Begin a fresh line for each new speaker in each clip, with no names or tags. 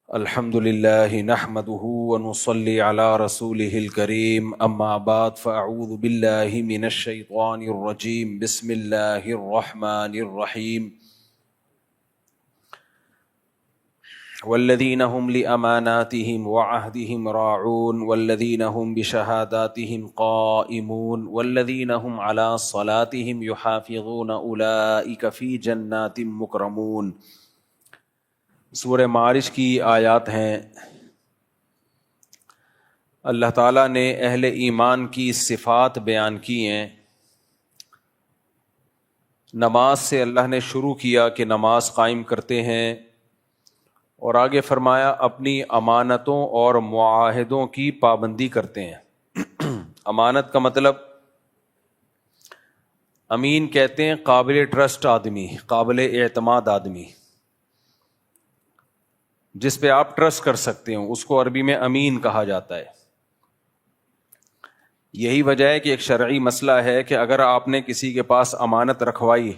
الحمد لله نحمده ونصلي على رسوله الكريم اما بعد فاعوذ بالله من الشيطان الرجيم بسم الله الرحمن الرحيم والذين هم لأماناتهم وعهدهم راعون والذين هم بشهاداتهم قائمون والذين هم على صلاتهم يحافظون أولئك في جنات مكرمون۔ سورہ معارج کی آیات ہیں۔ اللہ تعالیٰ نے اہل ایمان کی صفات بیان کی ہیں۔ نماز سے اللہ نے شروع کیا کہ نماز قائم کرتے ہیں، اور آگے فرمایا اپنی امانتوں اور معاہدوں کی پابندی کرتے ہیں۔ امانت کا مطلب امین کہتے ہیں قابل ٹرسٹ آدمی، قابل اعتماد آدمی، جس پہ آپ ٹرسٹ کر سکتے ہو، اس کو عربی میں امین کہا جاتا ہے۔ یہی وجہ ہے کہ ایک شرعی مسئلہ ہے کہ اگر آپ نے کسی کے پاس امانت رکھوائی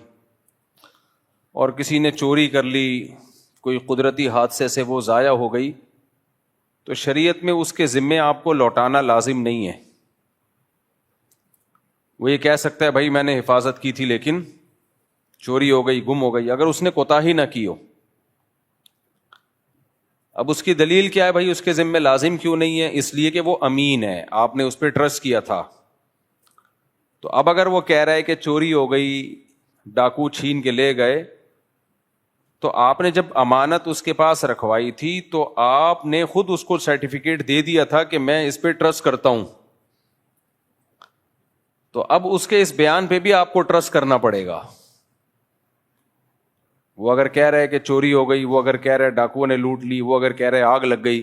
اور کسی نے چوری کر لی، کوئی قدرتی حادثے سے وہ ضائع ہو گئی، تو شریعت میں اس کے ذمے آپ کو لوٹانا لازم نہیں ہے۔ وہ یہ کہہ سکتا ہے بھائی میں نے حفاظت کی تھی لیکن چوری ہو گئی، گم ہو گئی، اگر اس نے کوتاہی نہ کی ہو۔ اب اس کی دلیل کیا ہے بھائی اس کے ذمہ لازم کیوں نہیں ہے؟ اس لیے کہ وہ امین ہے، آپ نے اس پہ ٹرسٹ کیا تھا۔ تو اب اگر وہ کہہ رہا ہے کہ چوری ہو گئی، ڈاکو چھین کے لے گئے، تو آپ نے جب امانت اس کے پاس رکھوائی تھی تو آپ نے خود اس کو سرٹیفکیٹ دے دیا تھا کہ میں اس پہ ٹرسٹ کرتا ہوں، تو اب اس کے اس بیان پہ بھی آپ کو ٹرسٹ کرنا پڑے گا۔ وہ اگر کہہ رہے کہ چوری ہو گئی، وہ اگر کہہ رہے ڈاکوؤں نے لوٹ لی، وہ اگر کہہ رہے آگ لگ گئی،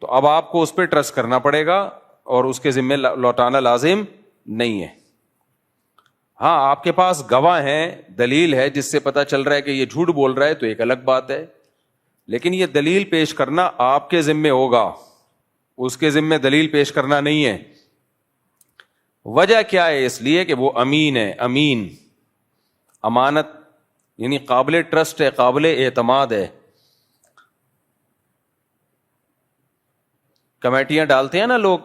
تو اب آپ کو اس پہ ٹرسٹ کرنا پڑے گا اور اس کے ذمہ لوٹانا لازم نہیں ہے۔ ہاں آپ کے پاس گواہ ہیں، دلیل ہے جس سے پتہ چل رہا ہے کہ یہ جھوٹ بول رہا ہے، تو ایک الگ بات ہے، لیکن یہ دلیل پیش کرنا آپ کے ذمہ ہوگا، اس کے ذمہ دلیل پیش کرنا نہیں ہے۔ وجہ کیا ہے؟ اس لیے کہ وہ امین ہے۔ امین امانت یعنی قابل ٹرسٹ ہے، قابل اعتماد ہے۔ کمیٹیاں ڈالتے ہیں نا لوگ،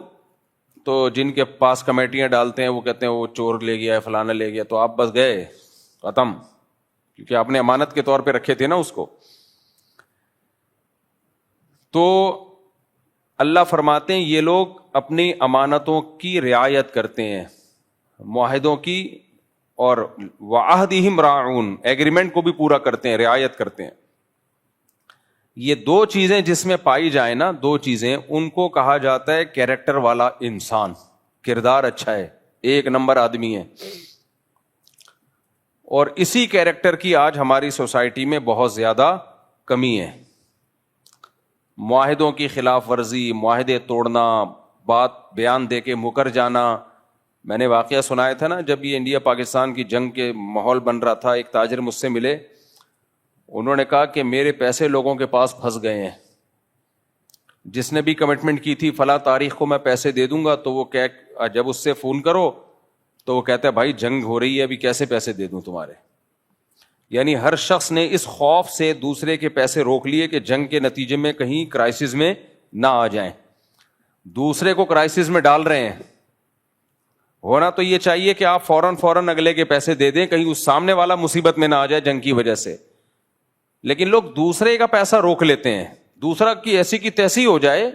تو جن کے پاس کمیٹیاں ڈالتے ہیں وہ کہتے ہیں وہ چور لے گیا ہے، فلانا لے گیا، تو آپ بس گئے، ختم، کیونکہ آپ نے امانت کے طور پہ رکھے تھے نا اس کو۔ تو اللہ فرماتے ہیں یہ لوگ اپنی امانتوں کی رعایت کرتے ہیں، معاہدوں کی، اور وعہدہم راعون، ایگریمنٹ کو بھی پورا کرتے ہیں، رعایت کرتے ہیں۔ یہ دو چیزیں جس میں پائی جائیں نا، دو چیزیں، ان کو کہا جاتا ہے کیریکٹر والا انسان، کردار اچھا ہے، ایک نمبر آدمی ہے۔ اور اسی کیریکٹر کی آج ہماری سوسائٹی میں بہت زیادہ کمی ہے۔ معاہدوں کی خلاف ورزی، معاہدے توڑنا، بات بیان دے کے مکر جانا۔ میں نے واقعہ سنایا تھا نا، جب یہ انڈیا پاکستان کی جنگ کے ماحول بن رہا تھا، ایک تاجر مجھ سے ملے، انہوں نے کہا کہ میرے پیسے لوگوں کے پاس پھنس گئے ہیں، جس نے بھی کمٹمنٹ کی تھی فلاں تاریخ کو میں پیسے دے دوں گا، تو وہ جب اس سے فون کرو تو وہ کہتا ہے بھائی جنگ ہو رہی ہے، ابھی کیسے پیسے دے دوں تمہارے۔ یعنی ہر شخص نے اس خوف سے دوسرے کے پیسے روک لیے کہ جنگ کے نتیجے میں کہیں کرائسس میں نہ آ جائیں، دوسرے کو کرائسس میں ڈال رہے ہیں۔ ہونا تو یہ چاہیے کہ آپ فوراً اگلے کے پیسے دے دیں، کہیں اس سامنے والا مصیبت میں نہ آ جائے جنگ کی وجہ سے، لیکن لوگ دوسرے کا پیسہ روک لیتے ہیں، دوسرا کی ایسی کی تیسی ہو جائے،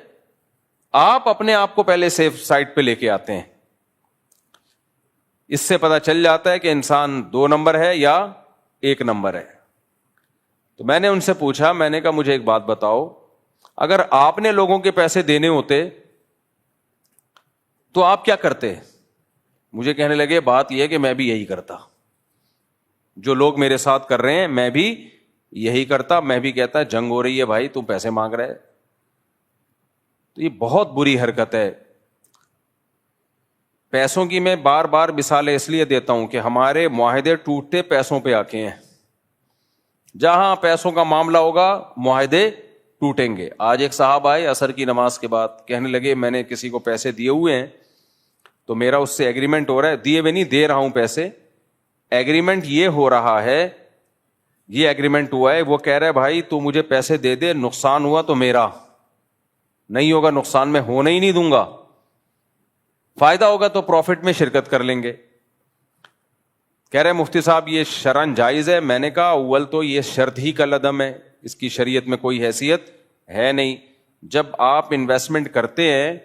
آپ اپنے آپ کو پہلے سیف سائٹ پہ لے کے آتے ہیں۔ اس سے پتہ چل جاتا ہے کہ انسان 2 نمبر ہے یا 1 نمبر ہے۔ تو میں نے ان سے پوچھا، میں نے کہا مجھے ایک بات بتاؤ، اگر آپ نے لوگوں کے پیسے دینے ہوتے تو آپ کیا کرتے؟ مجھے کہنے لگے بات یہ ہے کہ میں بھی یہی کرتا، جو لوگ میرے ساتھ کر رہے ہیں میں بھی یہی کرتا، میں بھی کہتا جنگ ہو رہی ہے بھائی تم پیسے مانگ رہے۔ تو یہ بہت بری حرکت ہے۔ پیسوں کی میں بار بار مثالیں اس لیے دیتا ہوں کہ ہمارے معاہدے ٹوٹتے پیسوں پہ آ کے ہیں۔ جہاں پیسوں کا معاملہ ہوگا معاہدے ٹوٹیں گے۔ آج ایک صاحب آئے عصر کی نماز کے بعد، کہنے لگے میں نے کسی کو پیسے دیے ہوئے ہیں، تو میرا اس سے ایگریمنٹ ہو رہا ہے، دیے ہوئے نہیں، دے رہا ہوں پیسے، ایگریمنٹ یہ ہو رہا ہے یہ ایگریمنٹ ہوا ہے. وہ کہہ رہا ہے بھائی تو مجھے پیسے دے دے, نقصان ہوا تو میرا, نہیں ہوگا نقصان میں ہونے ہی نہیں دوں گا, فائدہ ہوگا تو پروفٹ میں شرکت کر لیں گے. کہہ رہے مفتی صاحب یہ شرعن جائز ہے. میں نے کہا اول تو یہ شرط ہی کالعدم ہے, اس کی شریعت میں کوئی حیثیت ہے نہیں. جب آپ انویسٹمنٹ کرتے ہیں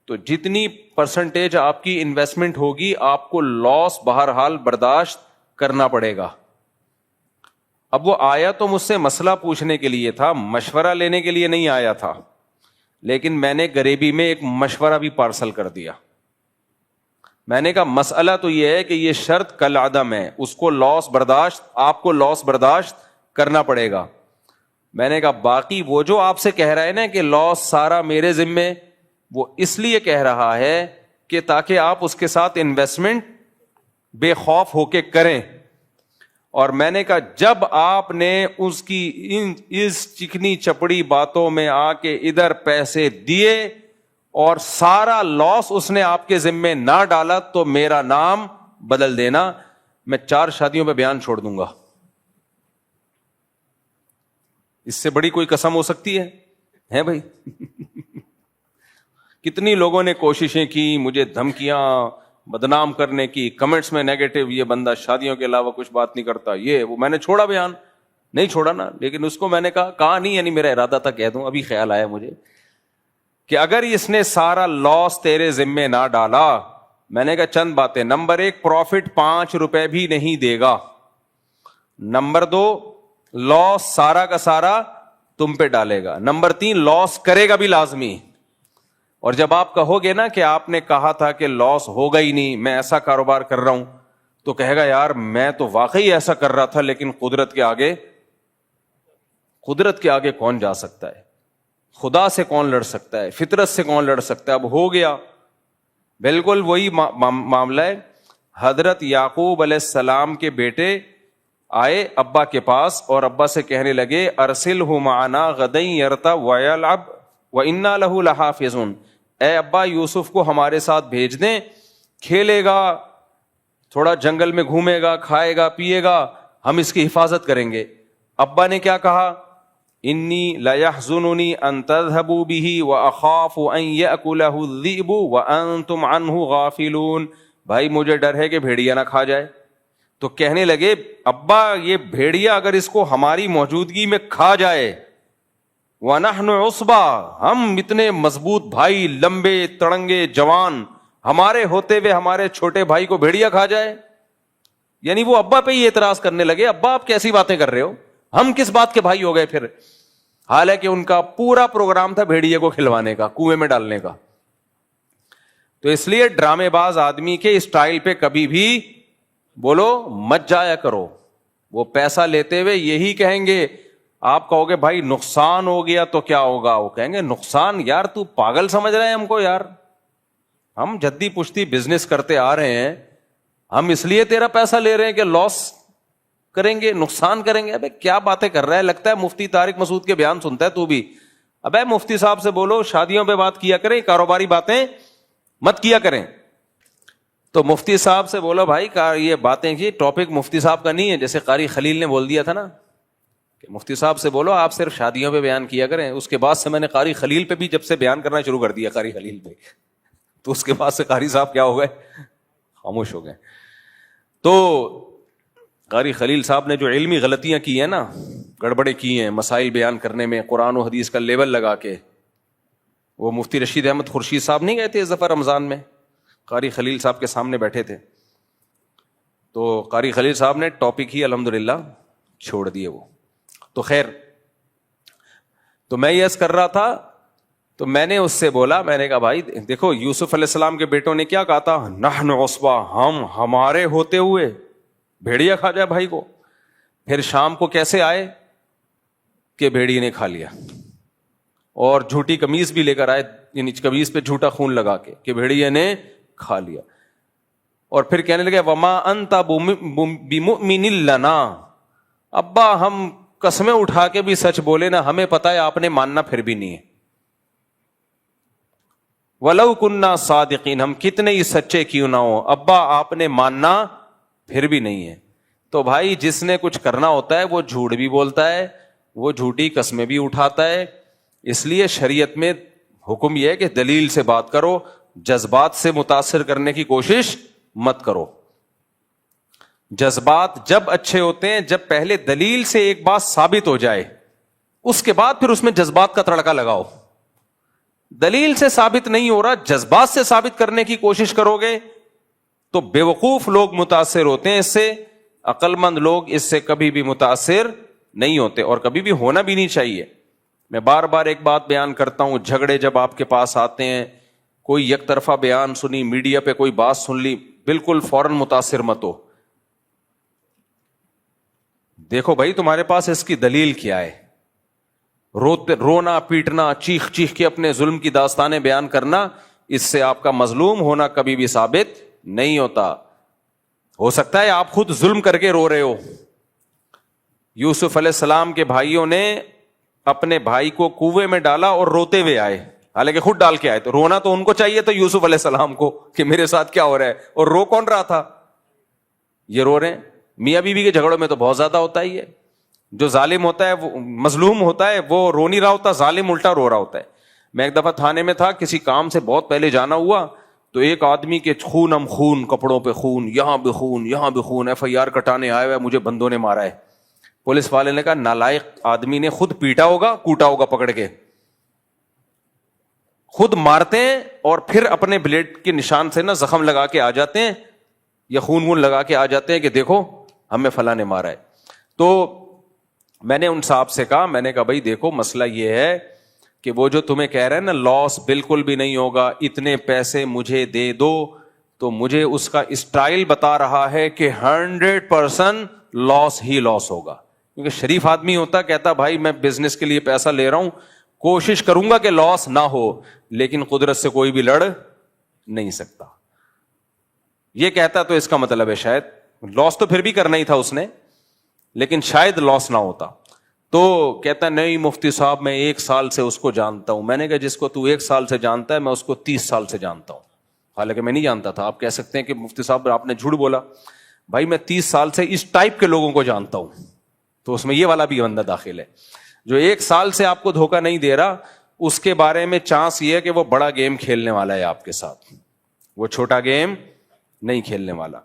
تو جتنی پرسنٹیج آپ کی انویسٹمنٹ ہوگی آپ کو لاس بہرحال برداشت کرنا پڑے گا. اب وہ آیا تو مجھ سے مسئلہ پوچھنے کے لیے تھا, مشورہ لینے کے لیے نہیں آیا تھا, لیکن میں نے غریبی میں ایک مشورہ بھی پارسل کر دیا. میں نے کہا مسئلہ تو یہ ہے کہ یہ شرط کالعدم ہے, اس کو لاس برداشت, آپ کو لاس برداشت کرنا پڑے گا. میں نے کہا باقی وہ جو آپ سے کہہ رہا ہے نا کہ لاس سارا میرے ذمے, وہ اس لیے کہہ رہا ہے کہ تاکہ آپ اس کے ساتھ انویسٹمنٹ بے خوف ہو کے کریں. اور میں نے کہا جب آپ نے اس کی اس چکنی چپڑی باتوں میں آ کے ادھر پیسے دیے اور سارا لاس اس نے آپ کے ذمے نہ ڈالا تو میرا نام بدل دینا, میں 4 شادیوں پہ بیان چھوڑ دوں گا. اس سے بڑی کوئی قسم ہو سکتی ہے بھائی؟ کتنی لوگوں نے کوششیں کی, مجھے دھمکیاں بدنام کرنے کی, کمنٹس میں نیگیٹو, یہ بندہ شادیوں کے علاوہ کچھ بات نہیں کرتا, یہ وہ. میں نے چھوڑا بیان, نہیں چھوڑا نا, لیکن اس کو میں نے کہا نہیں, یعنی میرا ارادہ تھا کہہ دوں, ابھی خیال آیا مجھے کہ اگر اس نے سارا لاس تیرے ذمے نہ ڈالا, میں نے کہا چند باتیں. نمبر 1 پروفٹ 5 روپے بھی نہیں دے گا. نمبر 2 لاس سارا کا سارا تم پہ ڈالے گا. نمبر 3 لاس کرے گا بھی لازمی. اور جب آپ کہو گے نا کہ آپ نے کہا تھا کہ لاس ہوگا ہی نہیں, میں ایسا کاروبار کر رہا ہوں, تو کہے گا یار میں تو واقعی ایسا کر رہا تھا, لیکن قدرت کے آگے کون جا سکتا ہے, خدا سے کون لڑ سکتا ہے, فطرت سے کون لڑ سکتا ہے. اب ہو گیا. بالکل وہی معاملہ ہے. حضرت یعقوب علیہ السلام کے بیٹے آئے ابا کے پاس اور ابا سے کہنے لگے ارسلہ معنا غدا یرتع ویلعب وانا لہ لحافظون, اے ابا یوسف کو ہمارے ساتھ بھیج دیں, کھیلے گا, تھوڑا جنگل میں گھومے گا, کھائے گا, پیے گا, ہم اس کی حفاظت کریں گے. ابا نے کیا کہا, انی لیحزننی ان تذهبوا به واخاف ان یاکلہ الذئب وانتم عنہ غافلون. بھائی مجھے ڈر ہے کہ بھیڑیا نہ کھا جائے. تو کہنے لگے ابا یہ بھیڑیا اگر اس کو ہماری موجودگی میں کھا جائے, وَنَحْنُ عُصْبَةٌ, ہم اتنے مضبوط بھائی, لمبے تڑنگے جوان, ہمارے ہوتے ہوئے ہمارے چھوٹے بھائی کو بھیڑیا کھا جائے. یعنی وہ ابا پہ ہی اعتراض کرنے لگے, ابا آپ کیسی باتیں کر رہے ہو, ہم کس بات کے بھائی ہو گئے پھر. حالانکہ ان کا پورا پروگرام تھا بھیڑیے کو کھلوانے کا, کنویں میں ڈالنے کا. تو اس لیے ڈرامے باز آدمی کے اسٹائل پہ کبھی بھی بولو مت جایا کرو. وہ پیسہ لیتے ہوئے یہی کہیں گے, آپ کہو گے بھائی نقصان ہو گیا تو کیا ہوگا, وہ کہیں گے نقصان, یار تو پاگل سمجھ رہے ہیں ہم کو, یار ہم جدی پشتی بزنس کرتے آ رہے ہیں, ہم اس لیے تیرا پیسہ لے رہے ہیں کہ لاس کریں گے, نقصان کریں گے. ابے کیا باتیں کر رہا ہے, لگتا ہے مفتی طارق مسعود کے بیان سنتا ہے تو بھی. ابے مفتی صاحب سے بولو شادیوں پہ بات کیا کریں, کاروباری باتیں مت کیا کریں. تو مفتی صاحب سے بولو بھائی یہ باتیں کی ٹاپک مفتی صاحب کا نہیں ہے, جیسے قاری خلیل نے بول دیا تھا نا کہ مفتی صاحب سے بولو آپ صرف شادیوں پہ بیان کیا کریں. اس کے بعد سے میں نے قاری خلیل پہ بھی جب سے بیان کرنا شروع کر دیا, قاری خلیل پہ, تو اس کے بعد سے قاری صاحب کیا ہو گئے, خاموش ہو گئے. تو قاری خلیل صاحب نے جو علمی غلطیاں کی ہیں نا, گڑبڑے کی ہیں مسائل بیان کرنے میں, قرآن و حدیث کا لیبل لگا کے, وہ مفتی رشید احمد خورشید صاحب نہیں گئے تھے اس دفعہ رمضان میں, قاری خلیل صاحب کے سامنے بیٹھے تھے, تو قاری خلیل صاحب نے ٹاپک ہی الحمدللہ چھوڑ دیے وہ. تو خیر, تو میں یس کر رہا تھا, تو میں نے اس سے بولا, میں نے کہا بھائی دیکھو یوسف علیہ السلام کے بیٹوں نے کیا کہا تھا, نحن عصبہ, ہم ہمارے ہوتے ہوئے بھیڑیا کھا جائے بھائی کو. پھر شام کو کیسے آئے کہ بھیڑیے نے کھا لیا, اور جھوٹی قمیض بھی لے کر آئے, یعنی قمیض پہ جھوٹا خون لگا کے کہ بھیڑیے نے کھا لیا. اور پھر کہنے لگے وما انت بمؤمن لنا, ابا ہم قسمیں اٹھا کے بھی سچ بولے نا, ہمیں پتا ہے آپ نے ماننا پھر بھی نہیں ہے. ولو کننا صادقین, ہم کتنے ہی سچے کیوں نہ ہو, ابا آپ نے ماننا پھر بھی نہیں ہے. تو بھائی جس نے کچھ کرنا ہوتا ہے وہ جھوٹ بھی بولتا ہے, وہ جھوٹی قسمیں بھی اٹھاتا ہے. اس لیے شریعت میں حکم یہ ہے کہ دلیل سے بات کرو, جذبات سے متاثر کرنے کی کوشش مت کرو. جذبات جب اچھے ہوتے ہیں جب پہلے دلیل سے ایک بات ثابت ہو جائے, اس کے بعد پھر اس میں جذبات کا تڑکا لگاؤ. دلیل سے ثابت نہیں ہو رہا, جذبات سے ثابت کرنے کی کوشش کرو گے تو بیوقوف لوگ متاثر ہوتے ہیں اس سے, عقل مند لوگ اس سے کبھی بھی متاثر نہیں ہوتے, اور کبھی بھی ہونا بھی نہیں چاہیے. میں بار بار ایک بات بیان کرتا ہوں, جھگڑے جب آپ کے پاس آتے ہیں, کوئی یک طرفہ بیان سنی, میڈیا پہ کوئی بات سن لی, بالکل فوراً متاثر مت ہو. دیکھو بھائی تمہارے پاس اس کی دلیل کیا ہے. رونا پیٹنا, چیخ چیخ کے اپنے ظلم کی داستانیں بیان کرنا, اس سے آپ کا مظلوم ہونا کبھی بھی ثابت نہیں ہوتا. ہو سکتا ہے آپ خود ظلم کر کے رو رہے ہو. یوسف علیہ السلام کے بھائیوں نے اپنے بھائی کو کنویں میں ڈالا اور روتے ہوئے آئے, حالانکہ خود ڈال کے آئے. تو رونا تو ان کو چاہیے تھا یوسف علیہ السلام کو کہ میرے ساتھ کیا ہو رہا ہے, اور رو کون رہا تھا؟ یہ رو رہے ہیں. میاں بیوی کے جھگڑوں میں تو بہت زیادہ ہوتا ہی ہے. جو ظالم ہوتا ہے, وہ مظلوم ہوتا ہے, وہ رو نہیں رہا ہوتا, ظالم الٹا رو رہا ہوتا ہے. میں ایک دفعہ تھانے میں تھا, کسی کام سے بہت پہلے جانا ہوا, تو ایک آدمی کے خون ہم خون, کپڑوں پہ خون, یہاں بھی خون, یہاں بھی خون, FIR کٹانے آیا ہوا, مجھے بندوں نے مارا ہے. پولیس والے نے کہا نالائق آدمی نے خود پیٹا ہوگا, کوٹا ہوگا پکڑ کے. خود مارتے ہیں اور پھر اپنے بلیڈ کے نشان سے نا زخم لگا کے آ جاتے ہیں, یا خون وون لگا کے آ جاتے ہیں کہ دیکھو ہمیں فلاں نے مارا ہے. تو میں نے ان صاحب سے کہا, میں نے کہا بھائی دیکھو مسئلہ یہ ہے کہ وہ جو تمہیں کہہ رہے ہیں نا لاس بالکل بھی نہیں ہوگا, اتنے پیسے مجھے دے دو, تو مجھے اس کا اسٹائل بتا رہا ہے کہ 100% لاس ہی لاس ہوگا. کیونکہ شریف آدمی ہوتا, کہتا بھائی میں بزنس کے لیے پیسہ لے رہا ہوں, کوشش کروں گا کہ لاس نہ ہو, لیکن قدرت سے کوئی بھی لڑ نہیں سکتا. یہ کہتا تو اس کا مطلب ہے شاید لاس تو پھر بھی کرنا ہی تھا اس نے, لیکن شاید لاس نہ ہوتا. تو کہتا نہیں مفتی صاحب میں 1 سال سے اس کو جانتا ہوں. میں نے کہا جس کو تو 1 سال سے جانتا ہے, میں اس کو 30 سال سے جانتا ہوں. حالانکہ میں نہیں جانتا تھا. آپ کہہ سکتے ہیں کہ مفتی صاحب آپ نے جھوٹ بولا. بھائی میں 30 سال سے اس ٹائپ کے لوگوں کو جانتا ہوں. تو اس میں یہ والا بھی بندہ داخل ہے جو 1 سال سے آپ کو دھوکہ نہیں دے رہا, اس کے بارے میں چانس یہ ہے کہ وہ بڑا گیم کھیلنے والا ہے آپ کے ساتھ, وہ چھوٹا گیم نہیں کھیلنے والا.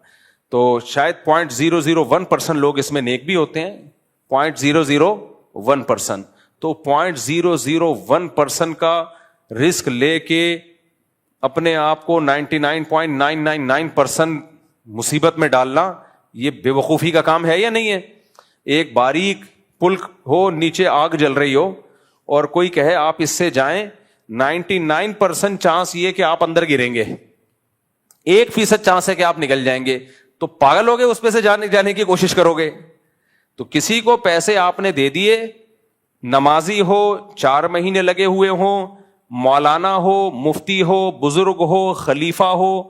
تو شاید 0.001% لوگ اس میں نیک بھی ہوتے ہیں, 0.001%. تو 0.001% کا رسک لے کے اپنے آپ کو 99.999% مصیبت میں ڈالنا, یہ بے وقوفی کا کام ہے یا نہیں ہے؟ ایک باریک پل ہو, نیچے آگ جل رہی ہو, اور کوئی کہے آپ اس سے جائیں, 99% چانس یہ کہ آپ اندر گریں گے, 1% چانس ہے کہ آپ نکل جائیں گے. تو پاگل ہو گئے اس پہ سے جانے کی کوشش کرو گے. تو کسی کو پیسے آپ نے دے دیے, نمازی ہو, 4 مہینے لگے ہوئے ہوں, مولانا ہو, مفتی ہو, بزرگ ہو, خلیفہ ہو,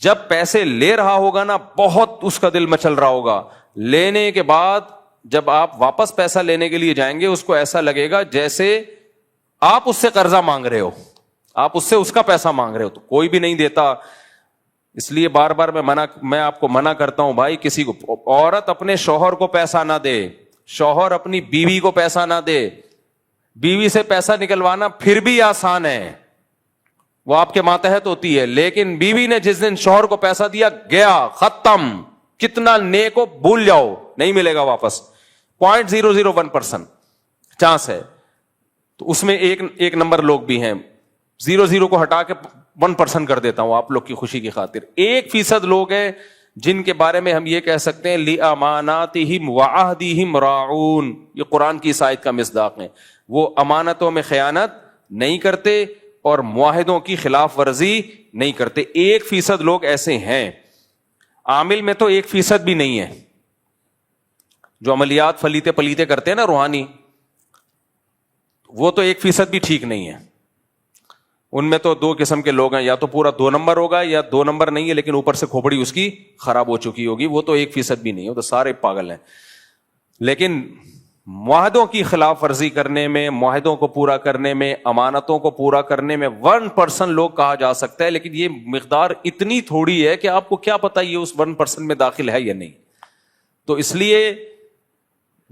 جب پیسے لے رہا ہوگا نا بہت اس کا دل مچل رہا ہوگا. لینے کے بعد جب آپ واپس پیسہ لینے کے لیے جائیں گے, اس کو ایسا لگے گا جیسے آپ اس سے قرضہ مانگ رہے ہو, آپ اس سے اس کا پیسہ مانگ رہے ہو. تو کوئی بھی نہیں دیتا. اس لیے بار بار میں آپ کو منع کرتا ہوں بھائی, کسی کو, عورت اپنے شوہر کو پیسہ نہ دے, شوہر اپنی بیوی کو پیسہ نہ دے. بیوی سے پیسہ نکلوانا پھر بھی آسان ہے, وہ آپ کے ماتحت ہوتی ہے, لیکن بیوی نے جس دن شوہر کو پیسہ دیا گیا, ختم, کتنا نیک ہو بھول جاؤ, نہیں ملے گا واپس. 0.001% چانس ہے. تو اس میں ایک نمبر لوگ بھی ہیں, 0 کو ہٹا کے 1% کر دیتا ہوں آپ لوگ کی خوشی کی خاطر. 1% لوگ ہیں جن کے بارے میں ہم یہ کہہ سکتے ہیں لِأَمَانَاتِهِمْ وَعَهْدِهِمْ رَاعُونَ. یہ قرآن کی اس آیت کا مصداق ہے. وہ امانتوں میں خیانت نہیں کرتے اور معاہدوں کی خلاف ورزی نہیں کرتے. 1% لوگ ایسے ہیں. عامل میں تو 1% بھی نہیں ہے. جو عملیات فلیتے پلیتے کرتے ہیں نا روحانی, وہ تو 1% بھی ٹھیک نہیں ہے. ان میں تو 2 قسم کے لوگ ہیں, یا تو پورا 2 نمبر ہوگا, یا 2 نمبر نہیں ہے لیکن اوپر سے کھوپڑی اس کی خراب ہو چکی ہوگی, وہ تو 1% بھی نہیں ہے, وہ تو سارے پاگل ہیں. لیکن معاہدوں کی خلاف ورزی کرنے میں, معاہدوں کو پورا کرنے میں, امانتوں کو پورا کرنے میں 1% لوگ کہا جا سکتا ہے. لیکن یہ مقدار اتنی تھوڑی ہے کہ آپ کو کیا پتا یہ اس 1% میں داخل ہے یا نہیں. تو اس لیے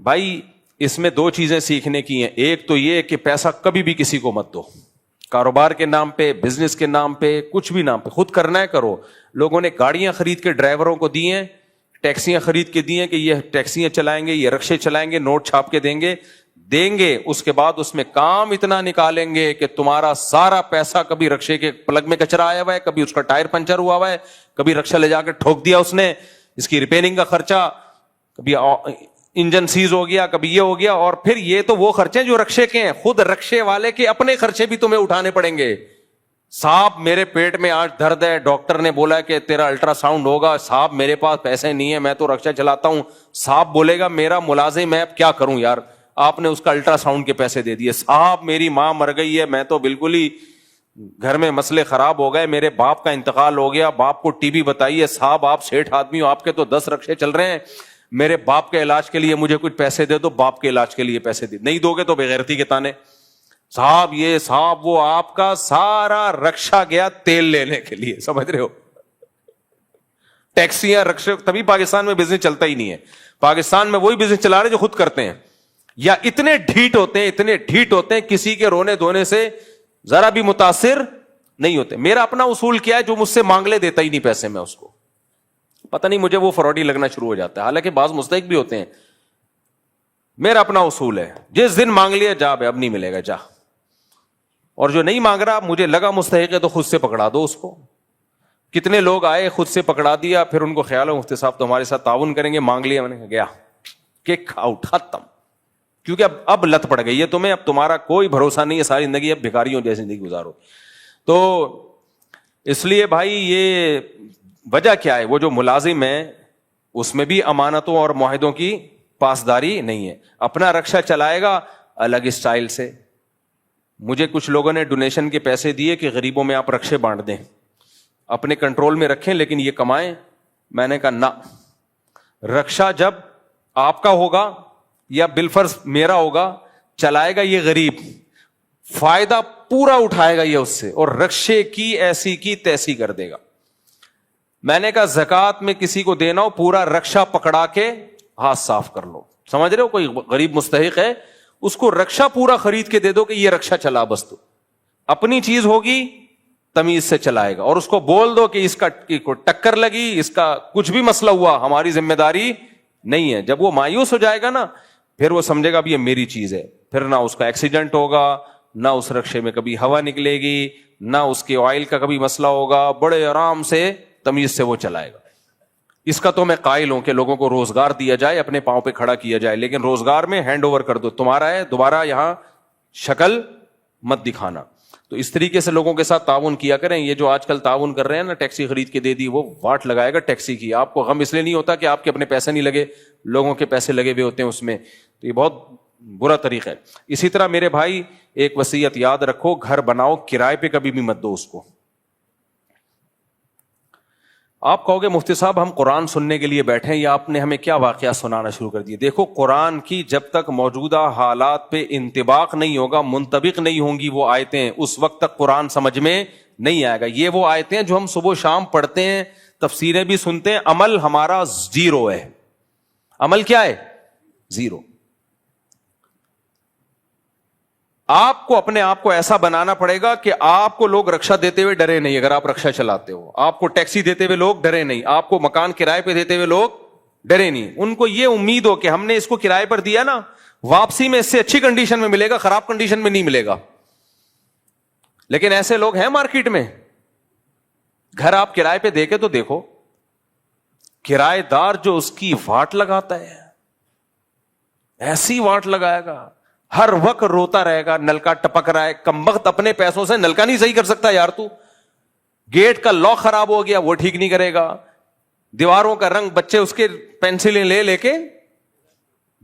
بھائی اس میں دو چیزیں سیکھنے کی ہیں. ایک تو یہ کہ پیسہ کبھی بھی کسی کو مت دو, کاروبار کے نام پہ, بزنس کے نام پہ, کچھ بھی نام پہ, خود کرنا ہے کرو. لوگوں نے گاڑیاں خرید کے ڈرائیوروں کو دی ہیں, ٹیکسیاں خرید کے دی ہیں کہ یہ ٹیکسیاں چلائیں گے, یہ رکشے چلائیں گے, نوٹ چھاپ کے دیں گے, اس کے بعد اس میں کام اتنا نکالیں گے کہ تمہارا سارا پیسہ, کبھی رکشے کے پلگ میں کچرا آیا ہوا ہے, کبھی اس کا ٹائر پنچر ہوا ہوا ہے, کبھی رکشہ لے جا کے ٹھوک دیا اس نے, اس کی ریپیئرنگ کا خرچہ, کبھی انجن سیز ہو گیا, کبھی یہ ہو گیا. اور پھر یہ تو وہ خرچے جو رکشے کے ہیں, خود رکشے والے کے اپنے خرچے بھی تمہیں اٹھانے پڑیں گے. صاحب میرے پیٹ میں آج درد ہے, ڈاکٹر نے بولا کہ تیرا الٹرا ساؤنڈ ہوگا, صاحب میرے پاس پیسے نہیں ہے, میں تو رکشہ چلاتا ہوں. صاحب بولے گا میرا ملازم, میں اب کیا کروں یار, آپ نے اس کا الٹرا ساؤنڈ کے پیسے دے دیے. صاحب میری ماں مر گئی ہے, میں تو بالکل ہی گھر میں مسئلے خراب ہو گئے, میرے باپ کا انتقال ہو گیا, باپ کو ٹی بی بتائیے. صاحب آپ سیٹھ آدمی ہو, آپ کے تو 10 رکشے چل رہے ہیں, میرے باپ کے علاج کے لیے مجھے کچھ پیسے دے دو. باپ کے علاج کے لیے پیسے دے, نہیں دو گے تو بےغیرتی کے تانے. صاحب یہ صاحب وہ, آپ کا سارا رکشہ گیا تیل لینے کے لیے, سمجھ رہے ہو, ٹیکسیاں, رکشے. تبھی پاکستان میں بزنس چلتا ہی نہیں ہے. پاکستان میں وہی بزنس چلا رہے جو خود کرتے ہیں, یا اتنے ڈھیٹ ہوتے ہیں کسی کے رونے دھونے سے ذرا بھی متاثر نہیں ہوتے. میرا اپنا اصول کیا ہے, جو مجھ سے مانگ لے دیتا ہی نہیں پیسے, میں اس کو پتہ نہیں مجھے وہ فراڈی لگنا شروع ہو جاتا ہے, حالانکہ بعض مستحق بھی ہوتے ہیں. میرا اپنا اصول ہے, جس دن مانگ لیا جا بے, اب نہیں ملے گا جا. اور جو نہیں مانگ رہا, مجھے لگا مستحق ہے تو خود سے پکڑا دو اس کو. کتنے لوگ آئے, خود سے پکڑا دیا, پھر ان کو خیال ہے مفتی صاحب تو ہمارے ساتھ تعاون کریں گے, مانگ لیا, میں نے گیا کک آؤٹ, ختم. کیونکہ اب لت پڑ گئی ہے تمہیں, اب تمہارا کوئی بھروسہ نہیں ہے ساری زندگی, اب بھکاریوں جیسی زندگی گزارو. تو اس لیے بھائی یہ وجہ کیا ہے, وہ جو ملازم ہے اس میں بھی امانتوں اور معاہدوں کی پاسداری نہیں ہے. اپنا رکشہ چلائے گا الگ اسٹائل سے. مجھے کچھ لوگوں نے ڈونیشن کے پیسے دیے کہ غریبوں میں آپ رکشے بانٹ دیں, اپنے کنٹرول میں رکھیں لیکن یہ کمائیں. میں نے کہا نہ, رکشہ جب آپ کا ہوگا یا بالفرض میرا ہوگا, چلائے گا یہ غریب, فائدہ پورا اٹھائے گا یہ اس سے, اور رکشے کی ایسی کی تیسی کر دے گا. میں نے کہا زکوٰۃ میں کسی کو دینا ہو, پورا رکشہ پکڑا کے ہاتھ صاف کر لو. سمجھ رہے ہو, کوئی غریب مستحق ہے اس کو رکشہ پورا خرید کے دے دو کہ یہ رکشہ چلا, بس تو اپنی چیز ہوگی تمیز سے چلائے گا. اور اس کو بول دو کہ اس کا ٹکر لگی, اس کا کچھ بھی مسئلہ ہوا, ہماری ذمہ داری نہیں ہے. جب وہ مایوس ہو جائے گا نا, پھر وہ سمجھے گا اب یہ میری چیز ہے, پھر نہ اس کا ایکسیڈنٹ ہوگا, نہ اس رکشے میں کبھی ہوا نکلے گی, نہ اس کے آئل کا کبھی مسئلہ ہوگا, بڑے آرام سے تمیز سے وہ چلائے گا. اس کا تو میں قائل ہوں کہ لوگوں کو روزگار دیا جائے, اپنے پاؤں پہ کھڑا کیا جائے, لیکن روزگار میں ہینڈ اوور کر دو, تمہارا ہے, دوبارہ یہاں شکل مت دکھانا. تو اس طریقے سے لوگوں کے ساتھ تعاون کیا کریں. یہ جو آج کل تعاون کر رہے ہیں نا, ٹیکسی خرید کے دے دی, وہ واٹ لگائے گا ٹیکسی کی. آپ کو غم اس لیے نہیں ہوتا کہ آپ کے اپنے پیسے نہیں لگے, لوگوں کے پیسے لگے ہوئے ہوتے ہیں اس میں. تو یہ بہت برا طریقہ ہے. اسی طرح میرے بھائی ایک وصیت یاد رکھو, گھر بناؤ کرائے پہ کبھی بھی مت دو اس کو. آپ کہو گے مفتی صاحب ہم قرآن سننے کے لیے بیٹھے, یا آپ نے ہمیں کیا واقعہ سنانا شروع کر دیا. دیکھو قرآن کی جب تک موجودہ حالات پہ انطباق نہیں ہوگا, منطبق نہیں ہوں گی وہ آیتیں, اس وقت تک قرآن سمجھ میں نہیں آئے گا. یہ وہ آیتیں جو ہم صبح شام پڑھتے ہیں, تفسیریں بھی سنتے ہیں, عمل ہمارا زیرو ہے. عمل کیا ہے؟ زیرو. آپ کو اپنے آپ کو ایسا بنانا پڑے گا کہ آپ کو لوگ رکشہ دیتے ہوئے ڈرے نہیں. اگر آپ رکشہ چلاتے ہو, آپ کو ٹیکسی دیتے ہوئے لوگ ڈرے نہیں, آپ کو مکان کرائے پہ دیتے ہوئے لوگ ڈرے نہیں. ان کو یہ امید ہو کہ ہم نے اس کو کرائے پر دیا نا, واپسی میں اس سے اچھی کنڈیشن میں ملے گا, خراب کنڈیشن میں نہیں ملے گا. لیکن ایسے لوگ ہیں مارکیٹ میں. گھر آپ کرائے پہ دے کے تو دیکھو, کرائے دار جو اس کی واٹ لگاتا ہے, ایسی واٹ لگائے گا, ہر وقت روتا رہے گا, نلکا ٹپک رہا ہے, کمبخت اپنے پیسوں سے نلکا نہیں صحیح کر سکتا یار تو, گیٹ کا لاک خراب ہو گیا وہ ٹھیک نہیں کرے گا, دیواروں کا رنگ, بچے اس کے پینسلیں لے کے,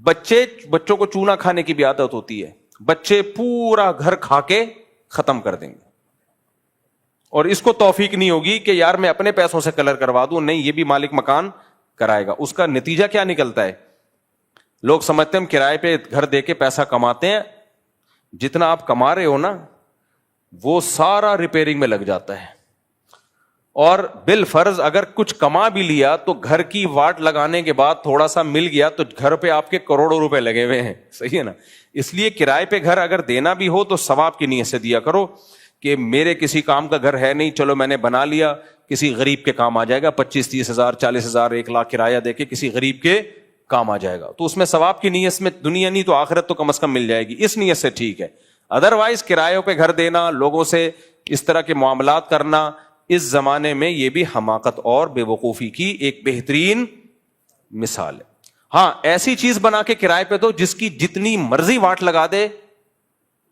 بچوں کو چونا کھانے کی بھی عادت ہوتی ہے, بچے پورا گھر کھا کے ختم کر دیں گے. اور اس کو توفیق نہیں ہوگی کہ یار میں اپنے پیسوں سے کلر کروا دوں, نہیں, یہ بھی مالک مکان کرائے گا. اس کا نتیجہ کیا نکلتا ہے؟ لوگ سمجھتے ہیں ہم کرائے پہ گھر دے کے پیسہ کماتے ہیں, جتنا آپ کما رہے ہو نا وہ سارا ریپیئرنگ میں لگ جاتا ہے. اور بالفرض اگر کچھ کما بھی لیا تو گھر کی واٹ لگانے کے بعد تھوڑا سا مل گیا تو گھر پہ آپ کے کروڑوں روپے لگے ہوئے ہیں, صحیح ہے نا. اس لیے کرائے پہ گھر اگر دینا بھی ہو تو ثواب کی نیت سے دیا کرو کہ میرے کسی کام کا گھر ہے نہیں, چلو میں نے بنا لیا, کسی غریب کے کام آ جائے گا, 25-30 ہزار 40 ہزار 1 لاکھ کرایہ دے کے کسی غریب کے کام آ جائے گا, تو اس میں ثواب کی نیت میں دنیا نہیں تو آخرت تو کم از کم مل جائے گی, اس نیت سے ٹھیک ہے. ادروائز کرایوں پہ گھر دینا, لوگوں سے اس طرح کے معاملات کرنا, اس زمانے میں یہ بھی حماقت اور بے وقوفی کی ایک بہترین مثال ہے. ہاں ایسی چیز بنا کے کرائے پہ دو جس کی جتنی مرضی واٹ لگا دے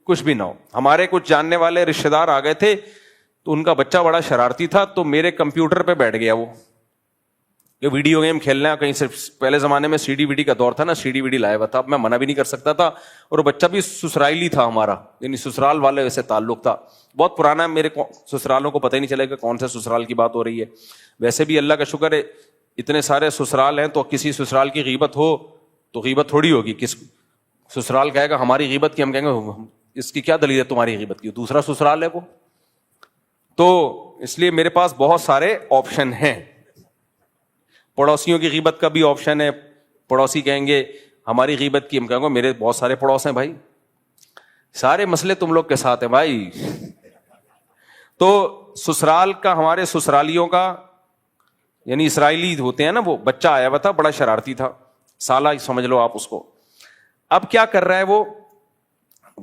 کچھ بھی نہ ہو. ہمارے کچھ جاننے والے رشتے دار آ گئے تھے تو ان کا بچہ بڑا شرارتی تھا, تو میرے کمپیوٹر پہ بیٹھ گیا, وہ کہ ویڈیو گیم کھیلنا ہے کہیں سے. پہلے زمانے میں سی ڈی ویڈی کا دور تھا نا, سی ڈی ویڈی لایا ہوا تھا, اب میں منع بھی نہیں کر سکتا تھا, اور وہ بچہ بھی سسرائیلی تھا ہمارا, یعنی سسرال والے ویسے تعلق تھا, بہت پرانا, میرے سسرالوں کو پتہ ہی نہیں چلے گا کون سے سسرال کی بات ہو رہی ہے. ویسے بھی اللہ کا شکر ہے اتنے سارے سسرال ہیں, تو کسی سسرال کی غیبت ہو تو غیبت تھوڑی ہوگی, کس سسرال کہے گا ہماری غیبت کی, ہم کہیں گے اس کی کیا دلیل ہے تمہاری غیبت کی, دوسرا سسرال ہے وہ. تو اس لیے میرے پاس بہت سارے آپشن ہیں. پڑوسیوں کی غیبت کا بھی آپشن ہے, پڑوسی کہیں گے ہماری غیبت کی, ہم کہیں گے میرے بہت سارے پڑوس ہیں بھائی, سارے مسئلے تم لوگ کے ساتھ ہیں بھائی. تو سسرال کا, ہمارے سسرالیوں کا, یعنی اسرائیلی ہوتے ہیں نا, وہ بچہ آیا ہوا تھا بڑا شرارتی تھا, سالہ سمجھ لو آپ اس کو. اب کیا کر رہا ہے وہ,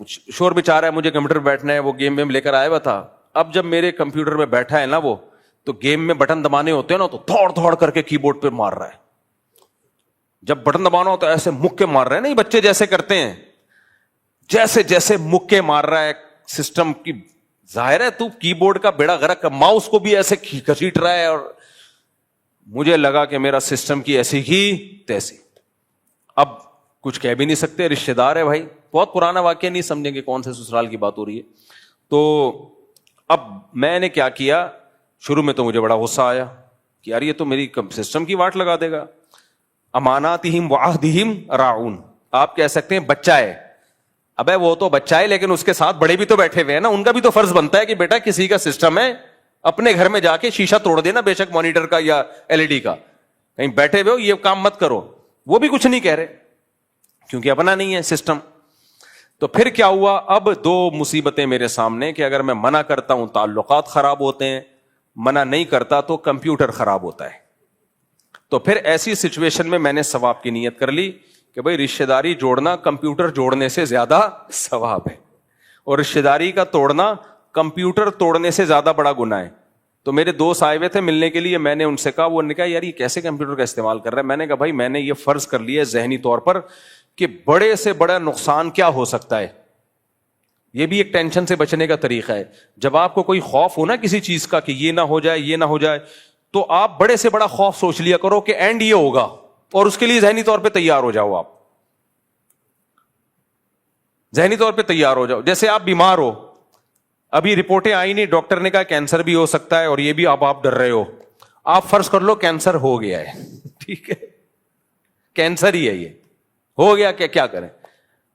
شور بچا رہا ہے, مجھے کمپیوٹر بیٹھنا ہے, وہ گیم ویم لے کر آیا ہوا تھا. اب جب میرے کمپیوٹر میں بیٹھا ہے نا وہ, تو گیم میں بٹن دبانے ہوتے ہیں نا, تو دوڑ دوڑ کر کے کی بورڈ پہ مار رہا ہے. جب بٹن دبانا ہوتا ہے ایسے مکے مار رہے ہیں, نہیں بچے جیسے کرتے ہیں, جیسے جیسے مکے مار رہا ہے سسٹم کی. ظاہر ہے تو کی بورڈ کا بیڑا غرق, ماؤس کو بھی ایسے گھسیٹ رہا ہے, اور مجھے لگا کہ میرا سسٹم کی ایسی ہی تیسی. اب کچھ کہہ بھی نہیں سکتے, رشتہ دار ہے بھائی, بہت پرانا واقعہ, نہیں سمجھیں گے کون سے سسرال کی بات ہو رہی ہے. تو اب میں نے کیا کیا, شروع میں تو مجھے بڑا غصہ آیا کہ یار یہ تو میری سسٹم کی واٹ لگا دے گا. اماناتہم وعہدہم راعون, آپ کہہ سکتے ہیں بچہ ہے, ابے وہ تو بچہ ہے لیکن اس کے ساتھ بڑے بھی تو بیٹھے ہوئے ہیں نا, ان کا بھی تو فرض بنتا ہے کہ بیٹا کسی کا سسٹم ہے اپنے گھر میں جا کے شیشہ توڑ دینا, بے شک مانیٹر کا یا ایل ای ڈی کا, کہیں بیٹھے ہوئے ہو یہ کام مت کرو. وہ بھی کچھ نہیں کہہ رہے کیونکہ اپنا نہیں ہے سسٹم. تو پھر کیا ہوا, اب دو مصیبتیں میرے سامنے کہ اگر میں منع کرتا ہوں تعلقات خراب ہوتے ہیں, منع نہیں کرتا تو کمپیوٹر خراب ہوتا ہے. تو پھر ایسی سچویشن میں میں نے ثواب کی نیت کر لی کہ بھائی رشتہ داری جوڑنا کمپیوٹر جوڑنے سے زیادہ ثواب ہے, اور رشتہ داری کا توڑنا کمپیوٹر توڑنے سے زیادہ بڑا گناہ ہے. تو میرے دوست آئے ہوئے تھے ملنے کے لیے, میں نے ان سے کہا, وہ نے کہا یار یہ کیسے کمپیوٹر کا استعمال کر رہا ہے. میں نے کہا بھائی میں نے یہ فرض کر لیا ذہنی طور پر کہ بڑے سے بڑا نقصان کیا ہو سکتا ہے, یہ بھی ایک ٹینشن سے بچنے کا طریقہ ہے. جب آپ کو کوئی خوف ہو نا کسی چیز کا کہ یہ نہ ہو جائے یہ نہ ہو جائے, تو آپ بڑے سے بڑا خوف سوچ لیا کرو کہ اینڈ یہ ہوگا, اور اس کے لیے ذہنی طور پہ تیار ہو جاؤ. آپ ذہنی طور پہ تیار ہو جاؤ. جیسے آپ بیمار ہو, ابھی رپورٹیں آئی نہیں, ڈاکٹر نے کہا کینسر بھی ہو سکتا ہے, اور یہ بھی اب آپ ڈر رہے ہو. آپ فرض کر لو کینسر ہو گیا ہے, ٹھیک ہے, کینسر ہی ہے یہ, ہو گیا, کیا کریں.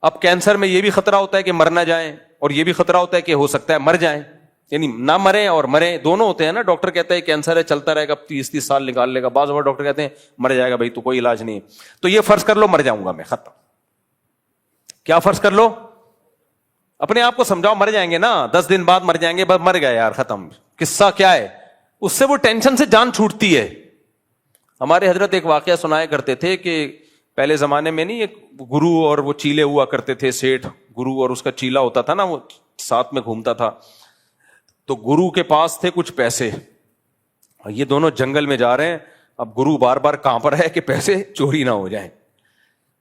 اب کینسر میں یہ بھی خطرہ ہوتا ہے کہ مر نہ جائیں, اور یہ بھی خطرہ ہوتا ہے کہ ہو سکتا ہے مر جائیں, یعنی نہ مریں اور مریں دونوں ہوتے ہیں نا. ڈاکٹر کہتا ہے کینسر ہے چلتا رہے گا 30 سال نکال لے گا, بعض اور ڈاکٹر کہتے ہیں مر جائے گا بھائی تو کوئی علاج نہیں. تو یہ فرض کر لو مر جاؤں گا میں, ختم. کیا فرض کر لو, اپنے آپ کو سمجھاؤ مر جائیں گے نا, 10 دن بعد مر جائیں گے, بس مر گئے یار ختم. قصہ کیا ہے, اس سے وہ ٹینشن سے جان چھوٹتی ہے. ہمارے حضرت ایک واقعہ سنایا کرتے تھے کہ پہلے زمانے میں نہیں, ایک گرو اور وہ چیلے ہوا کرتے تھے, سیٹھ گرو اور اس کا چیلا ہوتا تھا نا, وہ ساتھ میں گھومتا تھا. تو گرو کے پاس تھے کچھ پیسے, یہ دونوں جنگل میں جا رہے ہیں. اب گرو بار بار کانپ رہا ہے کہ پیسے چوری نہ ہو جائیں.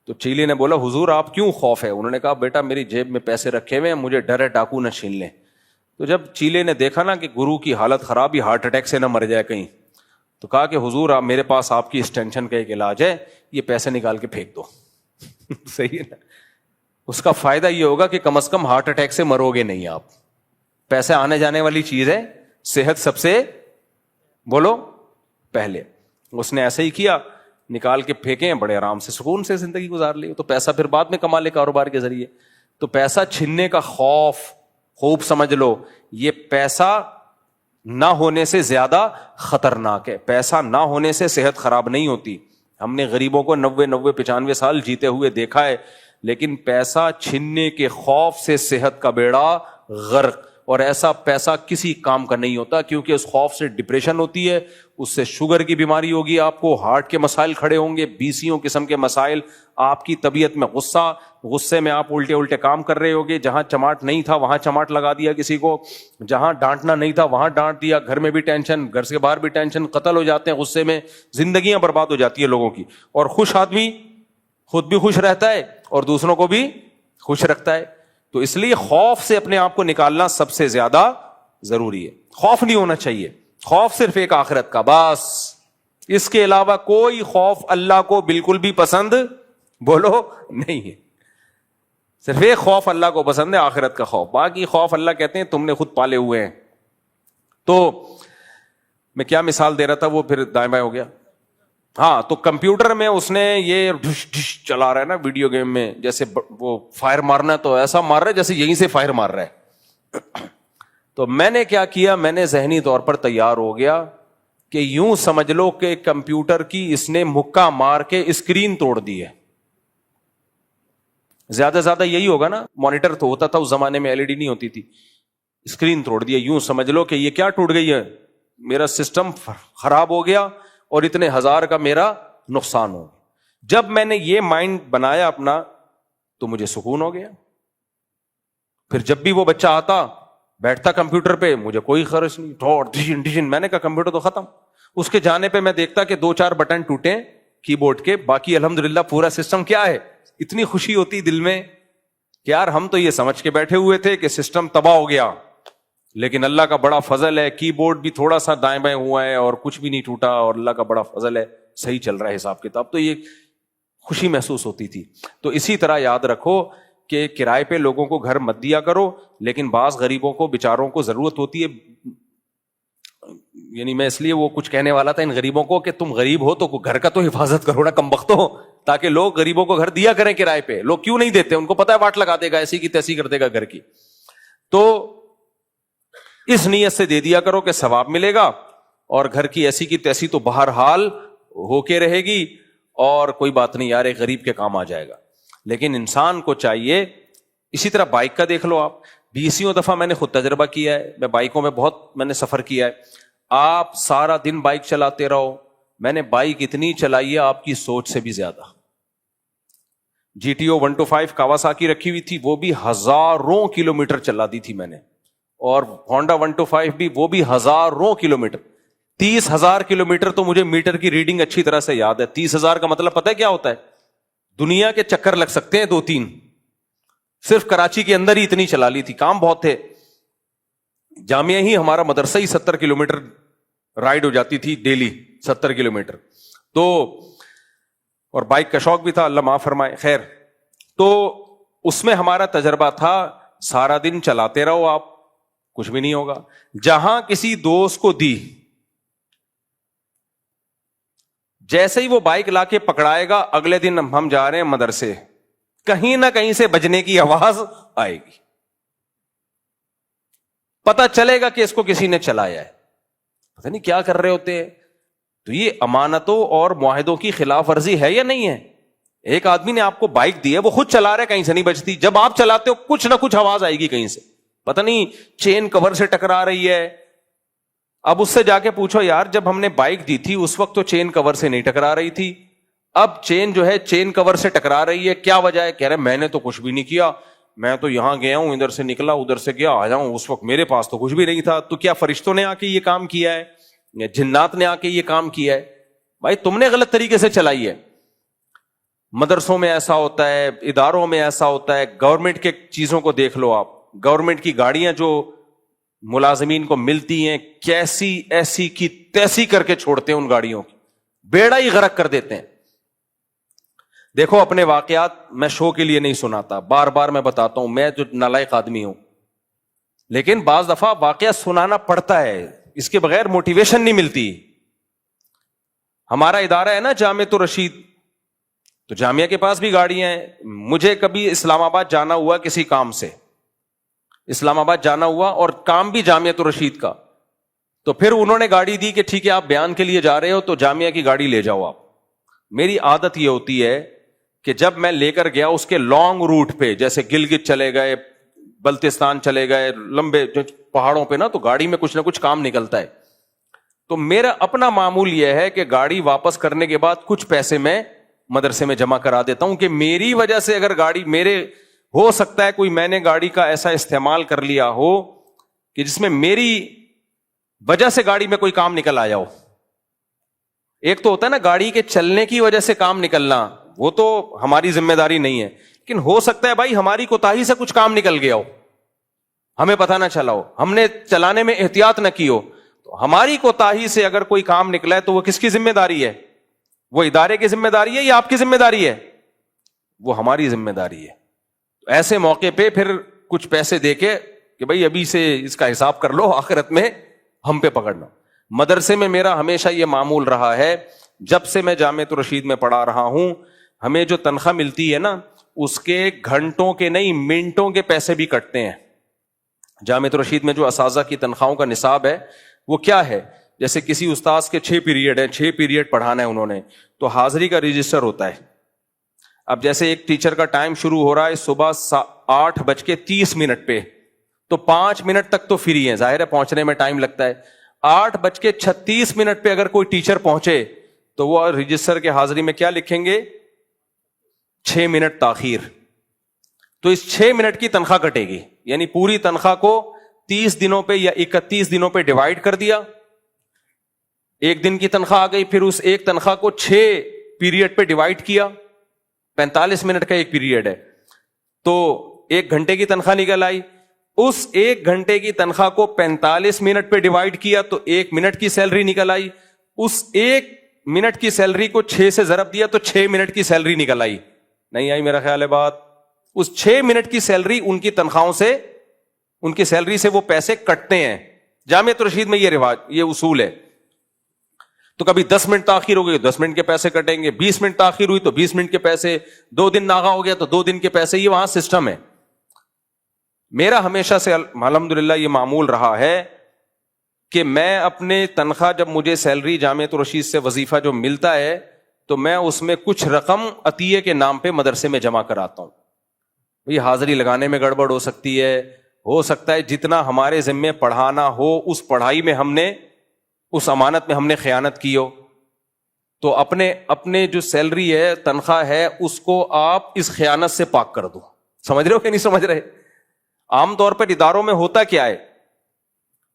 تو چیلے نے بولا حضور آپ کیوں خوف ہے. انہوں نے کہا بیٹا میری جیب میں پیسے رکھے ہوئے ہیں, مجھے ڈر ہے ڈاکو نہ چھین لیں. تو جب چیلے نے دیکھا نا کہ گرو کی حالت خراب, ہی ہارٹ اٹیک سے نہ مر جائے کہیں, تو کہا کہ حضور آپ میرے پاس آپ کی اس ٹینشن کا ایک علاج ہے, یہ پیسے نکال کے پھینک دو. صحیح ہے نا, اس کا فائدہ یہ ہوگا کہ کم از کم ہارٹ اٹیک سے مرو گے نہیں آپ. پیسے آنے جانے والی چیز ہے, صحت سب سے بولو پہلے. اس نے ایسا ہی کیا, نکال کے پھینکے, بڑے آرام سے سکون سے زندگی گزار لی. تو پیسہ پھر بعد میں کما لے کاروبار کے ذریعے. تو پیسہ چھننے کا خوف سمجھ لو, یہ پیسہ نہ ہونے سے زیادہ خطرناک ہے. پیسہ نہ ہونے سے صحت خراب نہیں ہوتی. ہم نے غریبوں کو 90-95 سال جیتے ہوئے دیکھا ہے, لیکن پیسہ چھننے کے خوف سے صحت کا بیڑا غرق. اور ایسا پیسہ کسی کام کا نہیں ہوتا, کیونکہ اس خوف سے ڈپریشن ہوتی ہے, اس سے شوگر کی بیماری ہوگی, آپ کو ہارٹ کے مسائل کھڑے ہوں گے, 20 قسم کے مسائل, آپ کی طبیعت میں غصے میں آپ الٹے کام کر رہے ہوگے, جہاں چماٹ نہیں تھا وہاں چماٹ لگا دیا کسی کو, جہاں ڈانٹنا نہیں تھا وہاں ڈانٹ دیا, گھر میں بھی ٹینشن, گھر سے باہر بھی ٹینشن, قتل ہو جاتے ہیں غصے میں, زندگیاں برباد ہو جاتی ہیں لوگوں کی. اور خوش آدمی خود بھی خوش رہتا ہے اور دوسروں کو بھی خوش رکھتا ہے. تو اس لیے خوف سے اپنے آپ کو نکالنا سب سے زیادہ ضروری ہے. خوف نہیں ہونا چاہیے, خوف صرف ایک آخرت کا, بس. اس کے علاوہ کوئی خوف اللہ کو بالکل بھی پسند بولو نہیں ہے. صرف ایک خوف اللہ کو پسند ہے, آخرت کا خوف. باقی خوف اللہ کہتے ہیں تم نے خود پالے ہوئے ہیں. تو میں کیا مثال دے رہا تھا, وہ پھر دائیں بائیں ہو گیا. ہاں, تو کمپیوٹر میں اس نے یہ ڈش ڈش چلا رہا ہے نا ویڈیو گیم میں, جیسے وہ فائر مارنا ہے تو ایسا مار رہا ہے جیسے یہیں سے فائر مار رہا ہے. تو میں نے کیا کیا, میں نے ذہنی طور پر تیار ہو گیا کہ یوں سمجھ لو کہ کمپیوٹر کی اس نے مکہ مار کے اسکرین توڑ دی ہے. زیادہ زیادہ یہی ہوگا نا, مانیٹر تو ہوتا تھا اس زمانے میں, LED نہیں ہوتی تھی, اسکرین توڑ دیا. یوں سمجھ لو کہ یہ کیا ٹوٹ گئی ہے, میرا سسٹم خراب ہو گیا اور اتنے ہزار کا میرا نقصان ہو. جب میں نے یہ مائنڈ بنایا اپنا تو مجھے سکون ہو گیا. پھر جب بھی وہ بچہ آتا بیٹھتا کمپیوٹر پہ, مجھے کوئی خرچ نہیں, میں نے کہا کمپیوٹر تو ختم. اس کے جانے پہ میں دیکھتا کہ 2-4 بٹن ٹوٹے کی بورڈ کے, باقی الحمدللہ پورا سسٹم کیا ہے. اتنی خوشی ہوتی دل میں کہ یار ہم تو یہ سمجھ کے بیٹھے ہوئے تھے کہ سسٹم تباہ ہو گیا, لیکن اللہ کا بڑا فضل ہے, کی بورڈ بھی تھوڑا سا دائیں بائیں ہوا ہے اور کچھ بھی نہیں ٹوٹا, اور اللہ کا بڑا فضل ہے صحیح چل رہا ہے حساب کتاب. تو یہ خوشی محسوس ہوتی تھی. تو اسی طرح یاد رکھو کہ کرائے پہ لوگوں کو گھر مت دیا کرو, لیکن بعض غریبوں کو بیچاروں کو ضرورت ہوتی ہے. یعنی میں اس لیے وہ کچھ کہنے والا تھا ان غریبوں کو کہ تم غریب ہو تو گھر کا تو حفاظت کرو نا کمبختو, تاکہ لوگ غریبوں کو گھر دیا کریں کرائے پہ. لوگ کیوں نہیں دیتے, ان کو پتہ ہے واٹ لگا دے گا, ایسی کی تیسی کر دے گا گھر کی. تو اس نیت سے دے دیا کرو کہ ثواب ملے گا, اور گھر کی ایسی کی تیسی تو بہرحال ہو کے رہے گی, اور کوئی بات نہیں یار ایک غریب کے کام آ جائے گا. لیکن انسان کو چاہیے, اسی طرح بائک کا دیکھ لو آپ, 20 دفعہ میں نے خود تجربہ کیا ہے, میں بائکوں میں بہت میں نے سفر کیا ہے. آپ سارا دن بائک چلاتے رہو, میں نے بائک اتنی چلائی ہے آپ کی سوچ سے بھی زیادہ. GTO 125 کاواساکی رکھی ہوئی تھی, وہ بھی ہزاروں کلومیٹر چلا دی تھی میں نے, اور ہونڈا 125 بھی, وہ بھی ہزاروں کلومیٹر. 30,000 کلومیٹر تو مجھے میٹر کی ریڈنگ اچھی طرح سے یاد ہے. 30,000 کا مطلب پتہ ہے کیا ہوتا ہے, دنیا کے چکر لگ سکتے ہیں 2-3. صرف کراچی کے اندر ہی اتنی چلا لی تھی, کام بہت تھے. جامعہ ہی ہمارا مدرسہ ہی 70 کلومیٹر رائڈ ہو جاتی تھی ڈیلی, 70 کلومیٹر. تو اور بائک کا شوق بھی تھا, اللہ معاف فرمائے. خیر, تو اس میں ہمارا تجربہ تھا سارا دن چلاتے رہو آپ, کچھ بھی نہیں ہوگا. جہاں کسی دوست کو دی, جیسے ہی وہ بائک لا کے پکڑائے گا, اگلے دن ہم جا رہے ہیں مدرسے, کہیں نہ کہیں سے بجنے کی آواز آئے گی, پتا چلے گا کہ اس کو کسی نے چلایا ہے, پتہ نہیں کیا کر رہے ہوتے ہیں. تو یہ امانتوں اور معاہدوں کی خلاف ورزی ہے یا نہیں ہے؟ ایک آدمی نے آپ کو بائک دی ہے, وہ خود چلا رہا ہے, کہیں سے نہیں بجتی. جب آپ چلاتے ہو کچھ نہ کچھ آواز آئے گی کہیں سے, پتہ نہیں چین کور سے ٹکرا رہی ہے. اب اس سے جا کے پوچھو یار جب ہم نے بائک دی تھی اس وقت تو چین کور سے نہیں ٹکرا رہی تھی, اب چین جو ہے چین کور سے ٹکرا رہی ہے, کیا وجہ ہے؟ کہہ رہے میں نے تو کچھ بھی نہیں کیا, میں تو یہاں گیا ہوں, ادھر سے نکلا ادھر سے گیا, آ جاؤں, اس وقت میرے پاس تو کچھ بھی نہیں تھا. تو کیا فرشتوں نے آ کے یہ کام کیا ہے یا جنات نے آ کے یہ کام کیا ہے؟ بھائی تم نے غلط طریقے سے چلائی ہے. مدرسوں میں ایسا ہوتا ہے, اداروں میں ایسا ہوتا ہے, گورنمنٹ کے چیزوں کو دیکھ لو آپ, گورنمنٹ کی گاڑیاں جو ملازمین کو ملتی ہیں کیسی ایسی کی تیسی کر کے چھوڑتے ہیں, ان گاڑیوں کی بیڑا ہی غرق کر دیتے ہیں. دیکھو اپنے واقعات میں شو کے لیے نہیں سناتا, بار بار میں بتاتا ہوں, میں جو نالائق آدمی ہوں, لیکن بعض دفعہ واقعہ سنانا پڑتا ہے, اس کے بغیر موٹیویشن نہیں ملتی. ہمارا ادارہ ہے نا جامعۃ الرشید, تو جامعہ کے پاس بھی گاڑیاں ہیں. مجھے کبھی اسلام آباد جانا ہوا کسی کام سے, اسلام آباد جانا ہوا اور کام بھی جامعۃ الرشید کا, تو پھر انہوں نے گاڑی دی کہ ٹھیک ہے آپ بیان کے لیے جا رہے ہو تو جامعہ کی گاڑی لے جاؤ آپ. میری عادت یہ ہوتی ہے کہ جب میں لے کر گیا اس کے لانگ روٹ پہ, جیسے گلگت چلے گئے, بلتستان چلے گئے, لمبے پہاڑوں پہ نا, تو گاڑی میں کچھ نہ کچھ کام نکلتا ہے. تو میرا اپنا معمول یہ ہے کہ گاڑی واپس کرنے کے بعد کچھ پیسے میں مدرسے میں جمع کرا دیتا ہوں, کہ میری وجہ سے اگر گاڑی میرے, ہو سکتا ہے کوئی میں نے گاڑی کا ایسا استعمال کر لیا ہو کہ جس میں میری وجہ سے گاڑی میں کوئی کام نکل آیا ہو. ایک تو ہوتا ہے نا گاڑی کے چلنے کی وجہ سے کام نکلنا, وہ تو ہماری ذمہ داری نہیں ہے, لیکن ہو سکتا ہے بھائی ہماری کوتاہی سے کچھ کام نکل گیا ہو, ہمیں پتہ نہ چلا ہو, ہم نے چلانے میں احتیاط نہ کی ہو. تو ہماری کوتاہی سے اگر کوئی کام نکلا ہے تو وہ کس کی ذمہ داری ہے؟ وہ ادارے کی ذمہ داری ہے یا آپ کی ذمہ داری ہے؟ وہ ہماری ذمہ داری ہے. ایسے موقع پہ پھر کچھ پیسے دے کے کہ بھائی ابھی سے اس کا حساب کر لو, آخرت میں ہم پہ پکڑنا. مدرسے میں میرا ہمیشہ یہ معمول رہا ہے, جب سے میں جامعۃ الرشید میں پڑھا رہا ہوں, ہمیں جو تنخواہ ملتی ہے نا اس کے گھنٹوں کے نہیں منٹوں کے پیسے بھی کٹتے ہیں. جامعۃ الرشید میں جو اساتذہ کی تنخواہوں کا نصاب ہے وہ کیا ہے, جیسے کسی استاذ کے 6 پیریڈ ہیں, 6 پیریڈ پڑھانا ہے انہوں نے, تو حاضری کا رجسٹر ہوتا ہے. اب جیسے ایک ٹیچر کا ٹائم شروع ہو رہا ہے صبح 8:30 پہ, تو 5 منٹ تک تو فری ہیں, ظاہر ہے پہنچنے میں ٹائم لگتا ہے. 8:36 پہ اگر کوئی ٹیچر پہنچے تو وہ رجسٹر کے حاضری میں کیا لکھیں گے؟ 6 منٹ تاخیر. تو اس 6 منٹ کی تنخواہ کٹے گی, یعنی پوری تنخواہ کو 30 دنوں پہ یا 31 دنوں پہ ڈیوائڈ کر دیا. ایک دن کی تنخواہ آ گئی, پھر اس ایک تنخواہ کو 6 پیریڈ پہ ڈیوائڈ کیا, 45 منٹ کا ایک پیریڈ ہے, تو 1 گھنٹے کی تنخواہ نکل آئی. اس 1 گھنٹے کی تنخواہ کو 45 منٹ پہ ڈیوائڈ کیا تو 1 منٹ کی سیلری نکل آئی. اس 1 منٹ کی سیلری کو 6 سے ضرب دیا تو 6 منٹ کی سیلری نکل آئی. نہیں آئی میرا خیال ہے بات؟ اس 6 منٹ کی سیلری ان کی تنخواہوں سے, ان کی سیلری سے وہ پیسے کٹتے ہیں. جامعۃ الرشید میں یہ رواج, یہ اصول ہے. تو کبھی 10 منٹ تاخیر ہو گئی 10 منٹ کے پیسے کٹیں گے, 20 منٹ تاخیر ہوئی تو 20 منٹ کے پیسے, 2 دن ناغا ہو گیا تو 2 دن کے پیسے, یہ وہاں سسٹم ہے. میرا ہمیشہ سے الحمدللہ یہ معمول رہا ہے کہ میں اپنے تنخواہ, جب مجھے سیلری جامعۃ الرشید سے وظیفہ جو ملتا ہے تو میں اس میں کچھ رقم عطیے کے نام پہ مدرسے میں جمع کراتا ہوں. یہ حاضری لگانے میں گڑبڑ ہو سکتی ہے, ہو سکتا ہے جتنا ہمارے ذمے پڑھانا ہو اس پڑھائی میں ہم نے, اس امانت میں ہم نے خیانت کی ہو, تو اپنے جو سیلری ہے, تنخواہ ہے, اس کو آپ اس خیانت سے پاک کر دو. سمجھ رہے ہو کہ نہیں سمجھ رہے؟ عام طور پر اداروں میں ہوتا کیا ہے؟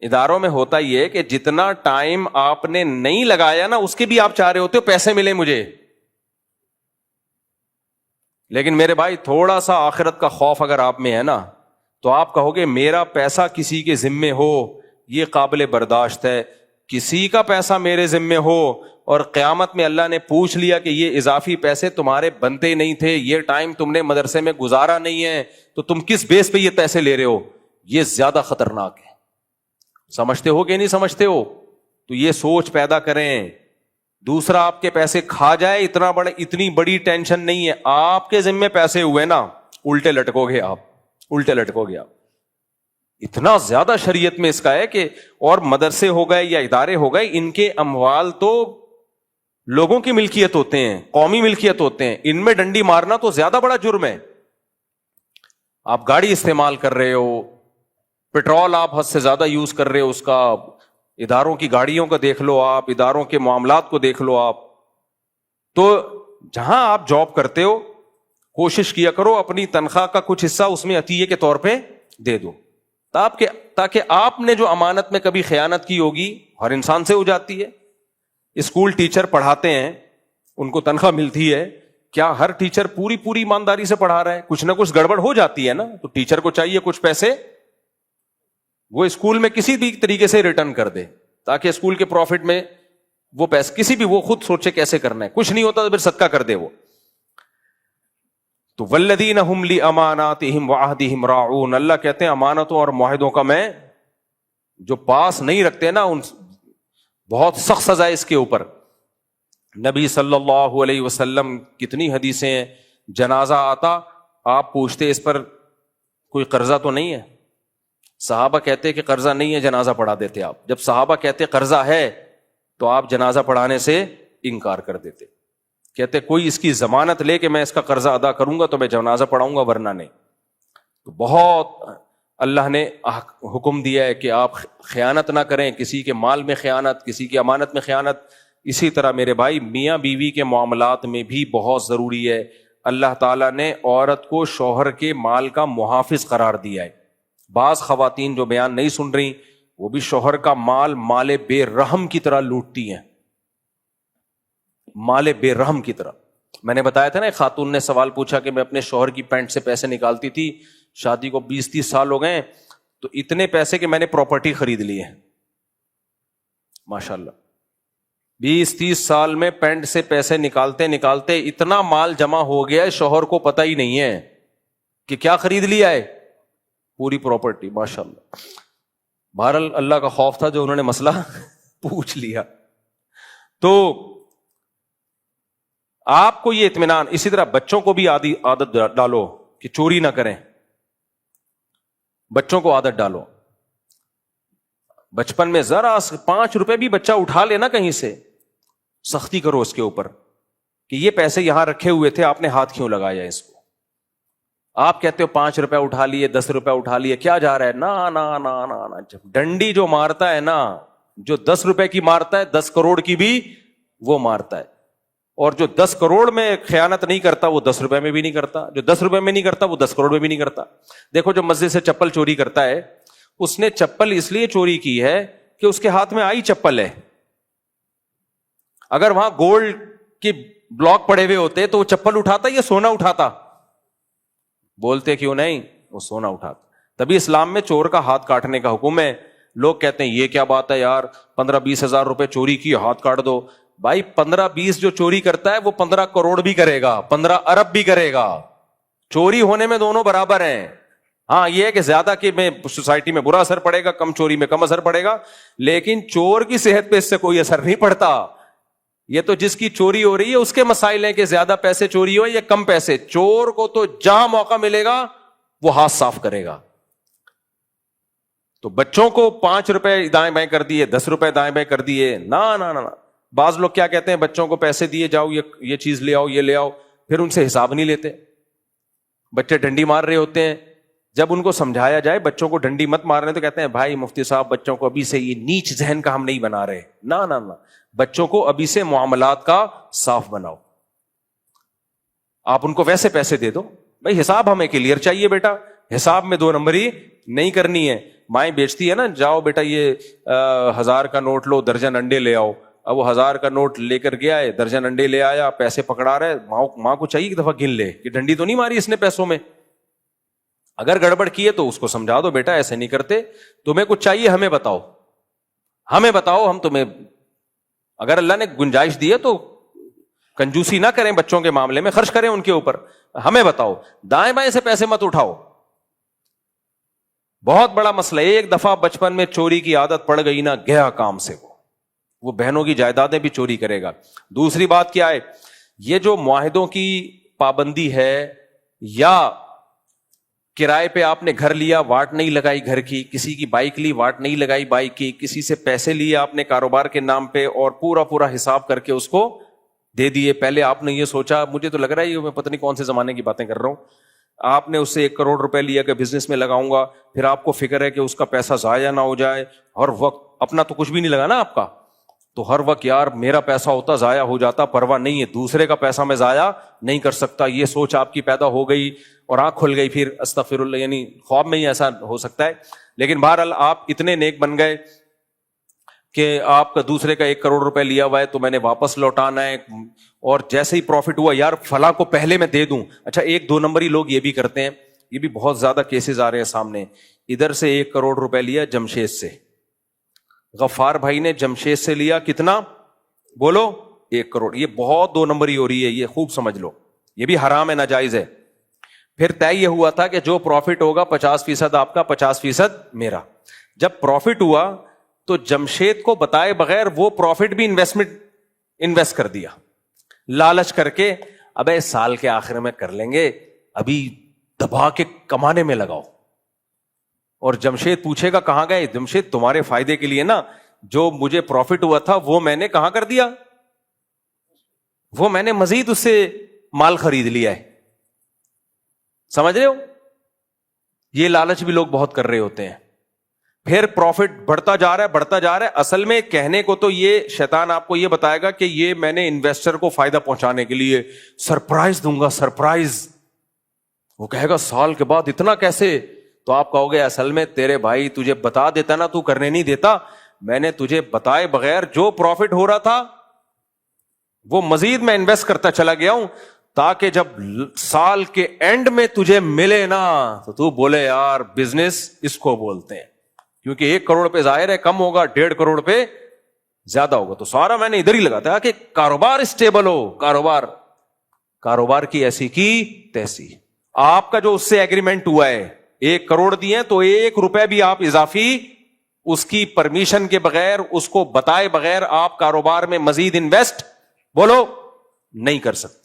اداروں میں ہوتا یہ کہ جتنا ٹائم آپ نے نہیں لگایا نا اس کے بھی آپ چاہ رہے ہوتے ہو پیسے ملے مجھے. لیکن میرے بھائی تھوڑا سا آخرت کا خوف اگر آپ میں ہے نا تو آپ کہو گے میرا پیسہ کسی کے ذمے ہو یہ قابل برداشت ہے, کسی کا پیسہ میرے ذمے ہو اور قیامت میں اللہ نے پوچھ لیا کہ یہ اضافی پیسے تمہارے بنتے نہیں تھے, یہ ٹائم تم نے مدرسے میں گزارا نہیں ہے, تو تم کس بیس پہ یہ پیسے لے رہے ہو, یہ زیادہ خطرناک ہے. سمجھتے ہو کہ نہیں سمجھتے ہو؟ تو یہ سوچ پیدا کریں. دوسرا آپ کے پیسے کھا جائے اتنی بڑی ٹینشن نہیں ہے, آپ کے ذمے پیسے ہوئے نا الٹے لٹکو گے آپ, الٹے لٹکو گے آپ. اتنا زیادہ شریعت میں اس کا ہے کہ, اور مدرسے ہو گئے یا ادارے ہو گئے, ان کے اموال تو لوگوں کی ملکیت ہوتے ہیں, قومی ملکیت ہوتے ہیں, ان میں ڈنڈی مارنا تو زیادہ بڑا جرم ہے. آپ گاڑی استعمال کر رہے ہو, پیٹرول آپ حد سے زیادہ یوز کر رہے ہو, اس کا اداروں کی گاڑیوں کا دیکھ لو آپ, اداروں کے معاملات کو دیکھ لو آپ. تو جہاں آپ جاب کرتے ہو کوشش کیا کرو اپنی تنخواہ کا کچھ حصہ اس میں عطیے کے طور پہ دے دو, تاکہ آپ نے جو امانت میں کبھی خیانت کی ہوگی, ہر انسان سے ہو جاتی ہے. اسکول ٹیچر پڑھاتے ہیں, ان کو تنخواہ ملتی ہے, کیا ہر ٹیچر پوری ایمانداری سے پڑھا رہا ہے؟ کچھ نہ کچھ گڑبڑ ہو جاتی ہے نا, تو ٹیچر کو چاہیے کچھ پیسے وہ اسکول میں کسی بھی طریقے سے ریٹرن کر دے, تاکہ اسکول کے پروفٹ میں وہ پیسے کسی بھی, وہ خود سوچے کیسے کرنا ہے, کچھ نہیں ہوتا تو پھر صدقہ کر دے وہ. تو والذین ہم لاماناتہم وعہدہم راعون, اللہ کہتے ہیں امانتوں اور معاہدوں کا میں جو پاس نہیں رکھتے نا, ان بہت سخت سزا ہے اس کے اوپر. نبی صلی اللہ علیہ وسلم کتنی حدیثیں ہیں, جنازہ آتا آپ پوچھتے اس پر کوئی قرضہ تو نہیں ہے, صحابہ کہتے کہ قرضہ نہیں ہے جنازہ پڑھا دیتے آپ. جب صحابہ کہتے قرضہ ہے تو آپ جنازہ پڑھانے سے انکار کر دیتے. کہتے کوئی اس کی ضمانت لے کہ میں اس کا قرضہ ادا کروں گا تو میں جنازہ پڑھاؤں گا ورنہ نہیں. تو بہت اللہ نے حکم دیا ہے کہ آپ خیانت نہ کریں, کسی کے مال میں خیانت, کسی کی امانت میں خیانت. اسی طرح میرے بھائی میاں بیوی کے معاملات میں بھی بہت ضروری ہے. اللہ تعالیٰ نے عورت کو شوہر کے مال کا محافظ قرار دیا ہے. بعض خواتین جو بیان نہیں سن رہی وہ بھی شوہر کا مال بے رحم کی طرح لوٹتی ہیں, مال بے رحم کی طرح. میں نے بتایا تھا نا, ایک خاتون نے سوال پوچھا کہ میں اپنے شوہر کی پینٹ سے پیسے نکالتی تھی, شادی کو 20-30 سال ہو گئے تو اتنے پیسے کہ میں نے پراپرٹی خرید لی ہے. ماشاءاللہ 20-30 سال میں پینٹ سے پیسے نکالتے نکالتے اتنا مال جمع ہو گیا ہے شوہر کو پتہ ہی نہیں ہے کہ کیا خرید لیا ہے, پوری پراپرٹی. ماشاءاللہ بہرحال اللہ کا خوف تھا جو انہوں نے مسئلہ پوچھ لیا. تو آپ کو یہ اطمینان. اسی طرح بچوں کو بھی عادت ڈالو کہ چوری نہ کریں. بچوں کو عادت ڈالو, بچپن میں ذرا 5 روپے بھی بچہ اٹھا لینا کہیں سے, سختی کرو اس کے اوپر کہ یہ پیسے یہاں رکھے ہوئے تھے آپ نے ہاتھ کیوں لگایا اس کو. آپ کہتے ہو 5 روپے اٹھا لیے, 10 روپے اٹھا لیے, کیا جا رہا ہے؟ نا نا نا نا نا. جب ڈنڈی جو مارتا ہے نا, جو 10 روپے کی مارتا ہے 10 کروڑ کی بھی وہ مارتا ہے. اور جو 10 کروڑ میں خیانت نہیں کرتا وہ 10 روپے میں بھی نہیں کرتا, جو 10 روپے میں نہیں کرتا وہ 10 کروڑ میں بھی نہیں کرتا. دیکھو جو مسجد سے چپل چوری کرتا ہے, اس نے چپل اس لیے چوری کی ہے کہ اس کے ہاتھ میں آئی چپل ہے. اگر وہاں گولڈ کے بلاک پڑے ہوئے ہوتے تو وہ چپل اٹھاتا یا سونا اٹھاتا؟ بولتے کیوں نہیں, وہ سونا اٹھاتا. تبھی اسلام میں چور کا ہاتھ کاٹنے کا حکم ہے. لوگ کہتے ہیں یہ کیا بات ہے یار, 15-20 ہزار روپے چوری کی ہاتھ کاٹ دو. بھائی 15-20 جو چوری کرتا ہے وہ 15 کروڑ بھی کرے گا, 15 ارب بھی کرے گا. چوری ہونے میں دونوں برابر ہیں. ہاں یہ ہے کہ زیادہ کہ میں سوسائٹی میں برا اثر پڑے گا, کم چوری میں کم اثر پڑے گا, لیکن چور کی صحت پہ اس سے کوئی اثر نہیں پڑتا. یہ تو جس کی چوری ہو رہی ہے اس کے مسائل ہیں کہ زیادہ پیسے چوری ہو یا کم پیسے. چور کو تو جہاں موقع ملے گا وہ ہاتھ صاف کرے گا. تو بچوں کو 5 روپے دائیں بائیں کر دیے, 10 روپے دائیں بائیں کر دیے, نا نا نا. بعض لوگ کیا کہتے ہیں, بچوں کو پیسے دیے جاؤ, یہ چیز لے آؤ, یہ لے آؤ, پھر ان سے حساب نہیں لیتے. بچے ڈنڈی مار رہے ہوتے ہیں, جب ان کو سمجھایا جائے بچوں کو ڈنڈی مت مار رہے تو کہتے ہیں بھائی مفتی صاحب بچوں کو ابھی سے یہ نیچ ذہن کا ہم نہیں بنا رہے. نا نا نا, بچوں کو ابھی سے معاملات کا صاف بناؤ. آپ ان کو ویسے پیسے دے دو, بھائی حساب ہمیں کلیئر چاہیے بیٹا, حساب میں 2 نمبری نہیں کرنی ہے. مائیں بیچتی ہے نا, جاؤ بیٹا یہ 1000 کا نوٹ لو, درجن انڈے لے آؤ. اب وہ 1000 کا نوٹ لے کر گیا ہے, درجن انڈے لے آیا, پیسے پکڑا رہا ہے, ماں کو چاہیے ایک دفعہ گن لے کہ ڈنڈی تو نہیں ماری اس نے پیسوں میں. اگر گڑبڑ کی ہے تو اس کو سمجھا دو, بیٹا ایسے نہیں کرتے, تمہیں کچھ چاہیے ہمیں بتاؤ, ہمیں بتاؤ, ہم تمہیں. اگر اللہ نے گنجائش دی ہے تو کنجوسی نہ کریں بچوں کے معاملے میں, خرچ کریں ان کے اوپر, ہمیں بتاؤ. دائیں بائیں سے پیسے مت اٹھاؤ. بہت بڑا مسئلہ. ایک دفعہ بچپن میں چوری کی عادت پڑ گئی نا, گیا کام سے وہ بہنوں کی جائیدادیں بھی چوری کرے گا. دوسری بات کیا ہے, یہ جو معاہدوں کی پابندی ہے, یا کرائے پہ آپ نے گھر لیا, واٹ نہیں لگائی گھر کی, کسی کی بائک لی, واٹ نہیں لگائی بائک کی, کسی سے پیسے لیے آپ نے کاروبار کے نام پہ اور پورا حساب کر کے اس کو دے دیے. پہلے آپ نے یہ سوچا, مجھے تو لگ رہا ہے یہ میں پتہ نہیں کون سے زمانے کی باتیں کر رہا ہوں, آپ نے اس سے 1 کروڑ روپے لیا کہ بزنس میں لگاؤں گا, پھر آپ کو فکر ہے کہ اس کا پیسہ ضائع نہ ہو جائے. ہر وقت اپنا تو کچھ بھی نہیں لگا نا آپ کا, تو ہر وقت یار میرا پیسہ ہوتا ضائع ہو جاتا, پرواہ نہیں ہے, دوسرے کا پیسہ میں ضائع نہیں کر سکتا. یہ سوچ آپ کی پیدا ہو گئی اور آنکھ کھل گئی, پھر استغفر اللہ, یعنی خواب میں ہی ایسا ہو سکتا ہے. لیکن بہرحال آپ اتنے نیک بن گئے کہ آپ کا دوسرے کا 1 کروڑ روپے لیا ہوا ہے تو میں نے واپس لوٹانا ہے, اور جیسے ہی پروفٹ ہوا یار فلاں کو پہلے میں دے دوں. اچھا 1-2 نمبری لوگ یہ بھی کرتے ہیں, یہ بھی بہت زیادہ کیسز آ رہے ہیں سامنے. ادھر سے 1 کروڑ روپے لیا جمشید سے, غفار بھائی نے جمشید سے لیا کتنا بولو 1 کروڑ. یہ بہت 2 نمبری ہو رہی ہے, یہ خوب سمجھ لو, یہ بھی حرام ہے, ناجائز ہے. پھر طے یہ ہوا تھا کہ جو پروفٹ ہوگا 50% آپ کا 50% میرا. جب پروفٹ ہوا تو جمشید کو بتائے بغیر وہ پروفٹ بھی انویسٹ کر دیا, لالچ کر کے, ابے سال کے آخر میں کر لیں گے, ابھی دبا کے کمانے میں لگاؤ. اور جمشید پوچھے گا کہاں گئے؟ جمشید تمہارے فائدے کے لیے نا، جو مجھے پروفٹ ہوا تھا وہ میں نے کہاں کر دیا، وہ میں نے مزید اس سے مال خرید لیا ہے. سمجھ رہے ہو؟ یہ لالچ بھی لوگ بہت کر رہے ہوتے ہیں. پھر پروفٹ بڑھتا جا رہا ہے بڑھتا جا رہا ہے. اصل میں کہنے کو تو یہ شیطان آپ کو یہ بتائے گا کہ یہ میں نے انویسٹر کو فائدہ پہنچانے کے لیے سرپرائز دوں گا، سرپرائز. وہ کہے گا سال کے بعد اتنا کیسے؟ تو آپ کہو گے اصل میں تیرے بھائی تجھے بتا دیتا نا، تو کرنے نہیں دیتا. میں نے تجھے بتائے بغیر جو پروفٹ ہو رہا تھا وہ مزید میں انویسٹ کرتا چلا گیا ہوں، تاکہ جب سال کے اینڈ میں تجھے ملے نا تو تو بولے یار بزنس اس کو بولتے ہیں. کیونکہ 1 کروڑ پہ ظاہر ہے کم ہوگا، 1.5 کروڑ پہ زیادہ ہوگا. تو سارا میں نے ادھر ہی لگاتا کہ کاروبار اسٹیبل ہو. کاروبار کی ایسی کی تیسی. آپ کا جو اس سے ایگریمنٹ ہوا ہے 1 کروڑ دیے تو 1 روپے بھی آپ اضافی اس کی پرمیشن کے بغیر، اس کو بتائے بغیر آپ کاروبار میں مزید انویسٹ بولو نہیں کر سکتے.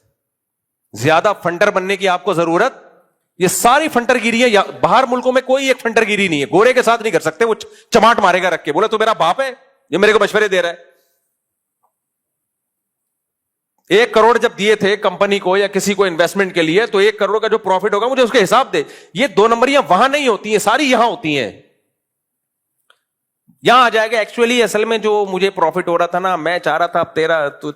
زیادہ فنڈر بننے کی آپ کو ضرورت، یہ ساری فنڈر گیری ہے. باہر ملکوں میں کوئی ایک فنڈر گیری نہیں ہے. گورے کے ساتھ نہیں کر سکتے، وہ چماٹ مارے گا رکھ کے، بولے تو میرا باپ ہے یہ میرے کو مشورے دے رہا ہے. 1 کروڑ جب دیے تھے کمپنی کو یا کسی کو انویسٹمنٹ کے لیے، تو 1 کروڑ کا جو پروفٹ ہوگا مجھے اس کے حساب دے. یہ 2 نمبریاں وہاں نہیں ہوتی ہیں، ساری یہاں ہوتی ہیں. یہاں آ جائے گا ایکچولی اصل میں جو مجھے پروفٹ ہو رہا تھا نا، میں چاہ رہا تھا اب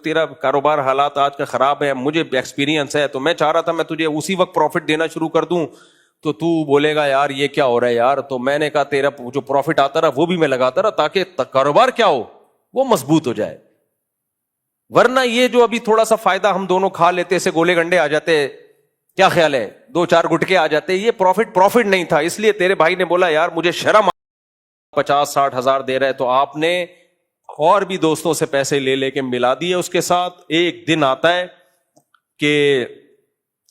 تیرا کاروبار حالات آج کا خراب ہے، مجھے ایکسپیرینس ہے، تو میں چاہ رہا تھا میں تجھے اسی وقت پروفٹ دینا شروع کر دوں. تو بولے گا یار یہ کیا ہو رہا ہے یار. تو میں نے کہا تیرا جو پروفٹ آتا رہا وہ بھی میں لگاتا رہا تاکہ کاروبار کیا ہو، وہ مضبوط ہو جائے. ورنہ یہ جو ابھی تھوڑا سا فائدہ ہم دونوں کھا لیتے سے گولے گنڈے آ جاتے، کیا خیال ہے 2-4 گٹکے آ جاتے، یہ پروفٹ نہیں تھا. اس لیے تیرے بھائی نے بولا یار مجھے شرم 50-60 ہزار دے رہے، تو آپ نے اور بھی دوستوں سے پیسے لے کے ملا دیے اس کے ساتھ. ایک دن آتا ہے کہ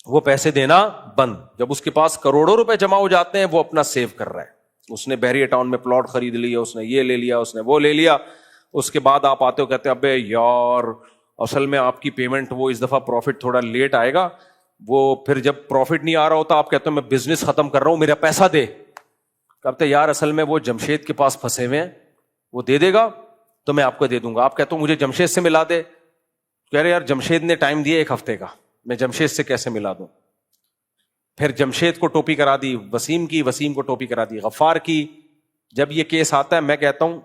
وہ پیسے دینا بند. جب اس کے پاس کروڑوں روپے جمع ہو جاتے ہیں، وہ اپنا سیو کر رہا ہے. اس نے بحریہ ٹاؤن میں پلاٹ خرید لیا، اس نے یہ لے لیا، اس نے وہ لے لیا. اس کے بعد آپ آتے ہو کہتے ہیں ابے یار اصل میں آپ کی پیمنٹ وہ اس دفعہ پروفٹ تھوڑا لیٹ آئے گا. وہ پھر جب پروفٹ نہیں آ رہا ہوتا آپ کہتے ہو میں بزنس ختم کر رہا ہوں میرا پیسہ دے. کہتے یار اصل میں وہ جمشید کے پاس پھنسے ہوئے ہیں، وہ دے دے گا تو میں آپ کو دے دوں گا. آپ کہتے ہو مجھے جمشید سے ملا دے. کہہ رہے یار جمشید نے ٹائم دیا 1 ہفتے کا، میں جمشید سے کیسے ملا دوں. پھر جمشید کو ٹوپی کرا دی وسیم کی، وسیم کو ٹوپی کرا دی غفار کی. جب یہ کیس آتا ہے میں کہتا ہوں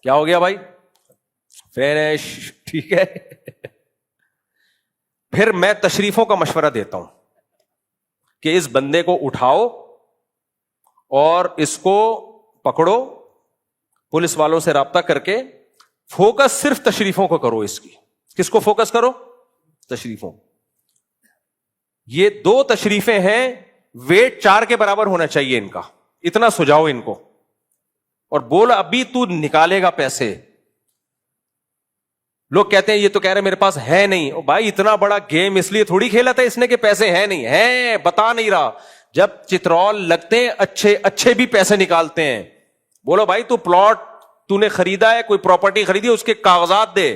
کیا ہو گیا بھائی، فینش ٹھیک ہے. پھر میں تشریفوں کا مشورہ دیتا ہوں کہ اس بندے کو اٹھاؤ اور اس کو پکڑو، پولیس والوں سے رابطہ کر کے فوکس صرف تشریفوں کو کرو. اس کی کس کو فوکس کرو؟ تشریفوں. یہ 2 تشریفیں ہیں، ویٹ 4 کے برابر ہونا چاہیے ان کا. اتنا سجاؤ ان کو اور بول ابھی تو نکالے گا پیسے. لوگ کہتے ہیں یہ تو کہہ رہے میرے پاس ہے نہیں. بھائی اتنا بڑا گیم اس لیے تھوڑی کھیلا تھا اس نے کہ پیسے ہیں نہیں ہیں، بتا نہیں رہا. جب چترول لگتے ہیں اچھے بھی پیسے نکالتے ہیں. بولو بھائی تو پلاٹ تو نے خریدا ہے، کوئی پراپرٹی خریدی، اس کے کاغذات دے.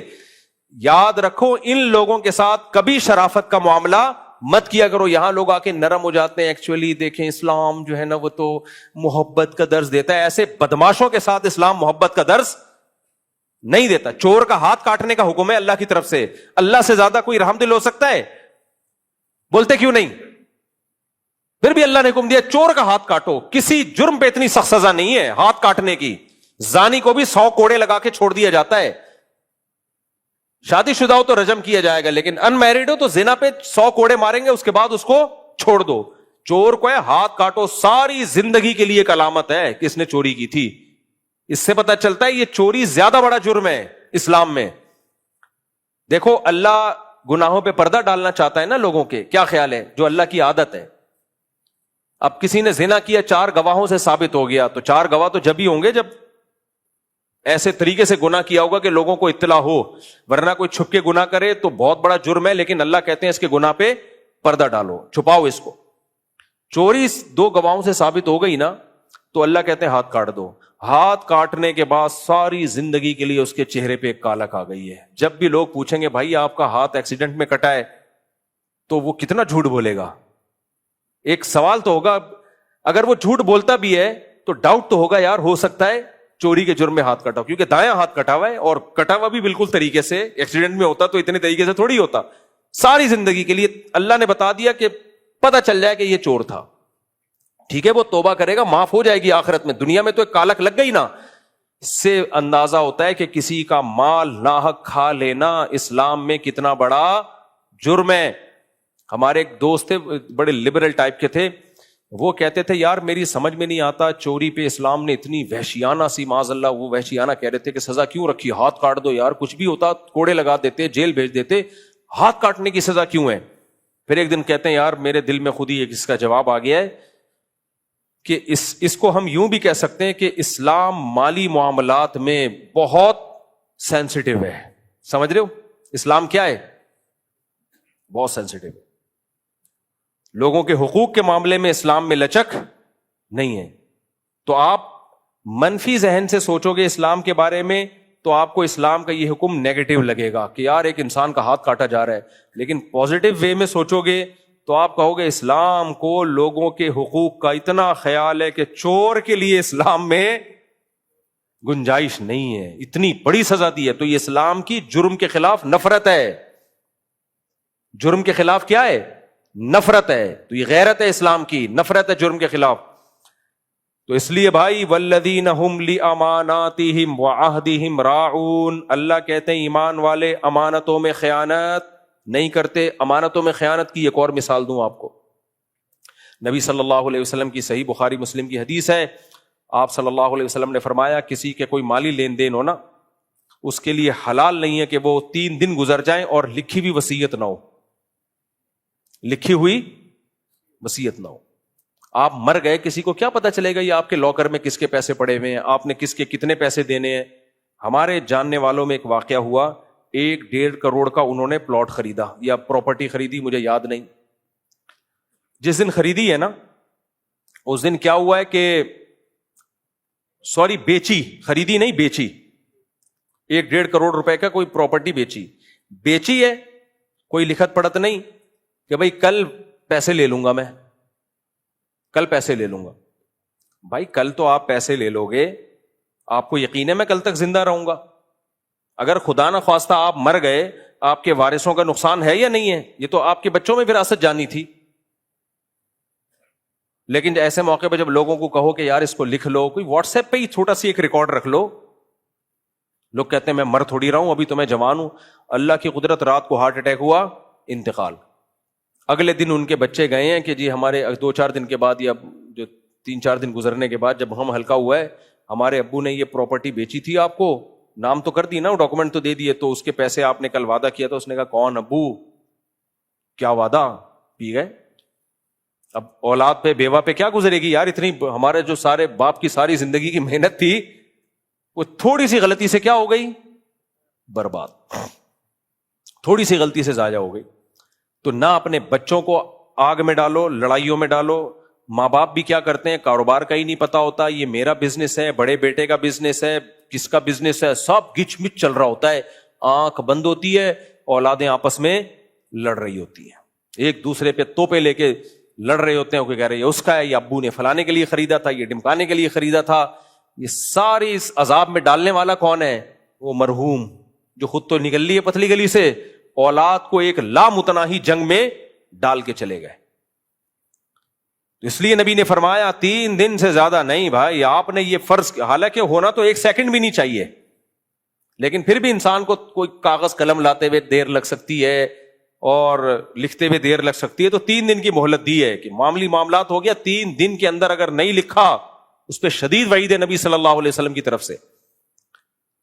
یاد رکھو ان لوگوں کے ساتھ کبھی شرافت کا معاملہ مت کیا کرو. یہاں لوگ آ کے نرم ہو جاتے ہیں. ایکچولی دیکھیں اسلام جو ہے نا وہ تو محبت کا درس دیتا ہے. ایسے بدماشوں کے ساتھ اسلام محبت کا درس نہیں دیتا. چور کا ہاتھ کاٹنے کا حکم ہے اللہ کی طرف سے. اللہ سے زیادہ کوئی رحم دل ہو سکتا ہے؟ بولتے کیوں نہیں؟ پھر بھی اللہ نے حکم دیا چور کا ہاتھ کاٹو. کسی جرم پہ اتنی سخت سزا نہیں ہے ہاتھ کاٹنے کی. زانی کو بھی 100 کوڑے لگا کے چھوڑ دیا جاتا ہے. شادی شدہ ہو تو رجم کیا جائے گا، لیکن ان میرڈ ہو تو زنا پہ 100 کوڑے ماریں گے، اس کے بعد اس کو چھوڑ دو. چور کو ہے ہاتھ کاٹو، ساری زندگی کے لیے ایک علامت ہے کہ اس نے چوری کی تھی. اس سے پتہ چلتا ہے یہ چوری زیادہ بڑا جرم ہے اسلام میں. دیکھو اللہ گناہوں پہ پردہ ڈالنا چاہتا ہے نا لوگوں کے. کیا خیال ہے؟ جو اللہ کی عادت ہے. اب کسی نے زنا کیا 4 گواہوں سے ثابت ہو گیا، تو 4 گواہ تو جب ہی ہوں گے جب ایسے طریقے سے گناہ کیا ہوگا کہ لوگوں کو اطلاع ہو. ورنہ کوئی چھپ کے گناہ کرے تو بہت بڑا جرم ہے، لیکن اللہ کہتے ہیں اس کے گناہ پہ پردہ ڈالو، چھپاؤ اس کو. چوری 2 گواہوں سے ثابت ہو گئی نا تو اللہ کہتے ہیں ہاتھ کاٹ دو. ہاتھ کاٹنے کے بعد ساری زندگی کے لیے اس کے چہرے پہ ایک کالک آ گئی ہے. جب بھی لوگ پوچھیں گے بھائی آپ کا ہاتھ ایکسیڈنٹ میں کٹا ہے، تو وہ کتنا جھوٹ بولے گا. ایک سوال تو ہوگا اگر وہ جھوٹ بولتا بھی ہے تو ڈاؤٹ تو ہوگا یار ہو سکتا ہے چوری کے جرم میں ہاتھ کٹا ہو, کیونکہ دایاں ہاتھ کٹا ہوا ہے اور کٹا ہوا بھی بالکل طریقے سے, ایکسیڈنٹ میں ہوتا تو اتنے طریقے سے تھوڑی ہوتا. ساری زندگی کے لیے اللہ نے بتا دیا کہ پتہ چل جائے کہ یہ چور تھا, ٹھیک ہے وہ توبہ کرے گا, معاف ہو جائے گی آخرت میں. دنیا میں تو ایک کالک لگ گئی نا. اس سے اندازہ ہوتا ہے کہ کسی کا مال ناحق کھا لینا اسلام میں کتنا بڑا جرم ہے. ہمارے ایک دوست تھے, بڑے لبرل ٹائپ کے تھے, وہ کہتے تھے یار میری سمجھ میں نہیں آتا چوری پہ اسلام نے اتنی وحشیانہ سی, معاذ اللہ وہ وحشیانہ کہہ رہے تھے کہ سزا کیوں رکھی, ہاتھ کاٹ دو یار, کچھ بھی ہوتا کوڑے لگا دیتے, جیل بھیج دیتے, ہاتھ کاٹنے کی سزا کیوں ہے. پھر ایک دن کہتے ہیں یار میرے دل میں خود ہی ایک اس کا جواب آ گیا ہے کہ اس کو ہم یوں بھی کہہ سکتے ہیں کہ اسلام مالی معاملات میں بہت سینسٹیو ہے. سمجھ رہے ہو اسلام کیا ہے؟ بہت سینسٹیو ہے. لوگوں کے حقوق کے معاملے میں اسلام میں لچک نہیں ہے. تو آپ منفی ذہن سے سوچو گے اسلام کے بارے میں تو آپ کو اسلام کا یہ حکم نیگیٹو لگے گا کہ یار ایک انسان کا ہاتھ کاٹا جا رہا ہے. لیکن پازیٹو وے میں سوچو گے تو آپ کہو گے اسلام کو لوگوں کے حقوق کا اتنا خیال ہے کہ چور کے لیے اسلام میں گنجائش نہیں ہے, اتنی بڑی سزا دی ہے. تو یہ اسلام کی جرم کے خلاف نفرت ہے. جرم کے خلاف کیا ہے؟ نفرت ہے. تو یہ غیرت ہے اسلام کی, نفرت ہے جرم کے خلاف. تو اس لیے بھائی والذین ہم لاماناتہم وعہدہم راعون, اللہ کہتے ہیں ایمان والے امانتوں میں خیانت نہیں کرتے. امانتوں میں خیانت کی ایک اور مثال دوں آپ کو. نبی صلی اللہ علیہ وسلم کی صحیح بخاری مسلم کی حدیث ہے, آپ صلی اللہ علیہ وسلم نے فرمایا کسی کے کوئی مالی لین دین ہو نا, اس کے لیے حلال نہیں ہے کہ وہ 3 دن گزر جائیں اور لکھی ہوئی وصیت نہ ہو. لکھی ہوئی وصیت نہ ہو. آپ مر گئے, کسی کو کیا پتا چلے گا یہ آپ کے لاکر میں کس کے پیسے پڑے ہوئے ہیں, آپ نے کس کے کتنے پیسے دینے ہیں. ہمارے جاننے والوں میں ایک واقعہ ہوا, 1.5 کروڑ کا انہوں نے پلاٹ خریدا یا پراپرٹی خریدی, مجھے یاد نہیں. جس دن خریدی ہے نا اس دن کیا ہوا ہے کہ بیچی, خریدی نہیں بیچی, 1.5 کروڑ روپے کا کوئی پراپرٹی بیچی ہے. کوئی لکھت پڑھت نہیں کہ بھائی کل پیسے لے لوں گا, میں کل پیسے لے لوں گا. بھائی کل تو آپ پیسے لے لو گے, آپ کو یقین ہے میں کل تک زندہ رہوں گا؟ اگر خدا نہ خواستہ آپ مر گئے, آپ کے وارثوں کا نقصان ہے یا نہیں ہے؟ یہ تو آپ کے بچوں میں وراثت جانی تھی. لیکن ایسے موقع پہ جب لوگوں کو کہو کہ یار اس کو لکھ لو, کوئی واٹس ایپ پہ ہی چھوٹا سی ایک ریکارڈ رکھ لو, لوگ کہتے ہیں میں مر تھوڑی رہا ہوں, ابھی تو میں جوان ہوں. اللہ کی قدرت, رات کو ہارٹ اٹیک ہوا, انتقال. اگلے دن ان کے بچے گئے ہیں کہ جی ہمارے 2-4 دن کے بعد یا جو 3-4 دن گزرنے کے بعد جب ہم ہلکا ہوا ہے, ہمارے ابو نے یہ پراپرٹی بیچی تھی, آپ کو نام تو کر دی نا, ڈاکومنٹ تو دے دیے, تو اس کے پیسے آپ نے کل وعدہ کیا تھا. اس نے کہا کون ابو, کیا وعدہ, پی گئے. اب اولاد پہ بیوہ پہ کیا گزرے گی یار, اتنی ہمارے جو سارے باپ کی ساری زندگی کی محنت تھی وہ تھوڑی سی غلطی سے کیا ہو گئی, برباد. تھوڑی سی غلطی سے ضائع ہو گئی. تو نہ اپنے بچوں کو آگ میں ڈالو, لڑائیوں میں ڈالو. ماں باپ بھی کیا کرتے ہیں, کاروبار کا ہی نہیں پتا ہوتا, یہ میرا بزنس ہے, بڑے بیٹے کا بزنس ہے, کس کا بزنس ہے, سب گچ مچ چل رہا ہوتا ہے. آنکھ بند ہوتی ہے, اولادیں آپس میں لڑ رہی ہوتی ہیں, ایک دوسرے پہ توپے لے کے لڑ رہے ہوتے ہیں. کوئی کہہ رہے ہیں اس کا ہے, یہ ابو نے فلانے کے لیے خریدا تھا, یہ ڈمکانے کے لیے خریدا تھا. یہ ساری اس عذاب میں ڈالنے والا کون ہے؟ وہ مرحوم جو خود تو نکل لی ہے پتلی گلی سے, اولاد کو ایک لامتناہی جنگ میں ڈال کے چلے گئے. اس لیے نبی نے فرمایا 3 دن سے زیادہ نہیں. بھائی آپ نے یہ فرض, حالانکہ ہونا تو 1 سیکنڈ بھی نہیں چاہیے, لیکن پھر بھی انسان کو کوئی کاغذ قلم لاتے ہوئے دیر لگ سکتی ہے اور لکھتے ہوئے دیر لگ سکتی ہے. تو 3 دن کی مہلت دی ہے کہ معاملی معاملات ہو گیا, 3 دن کے اندر اگر نہیں لکھا اس پہ شدید وعید ہے نبی صلی اللہ علیہ وسلم کی طرف سے.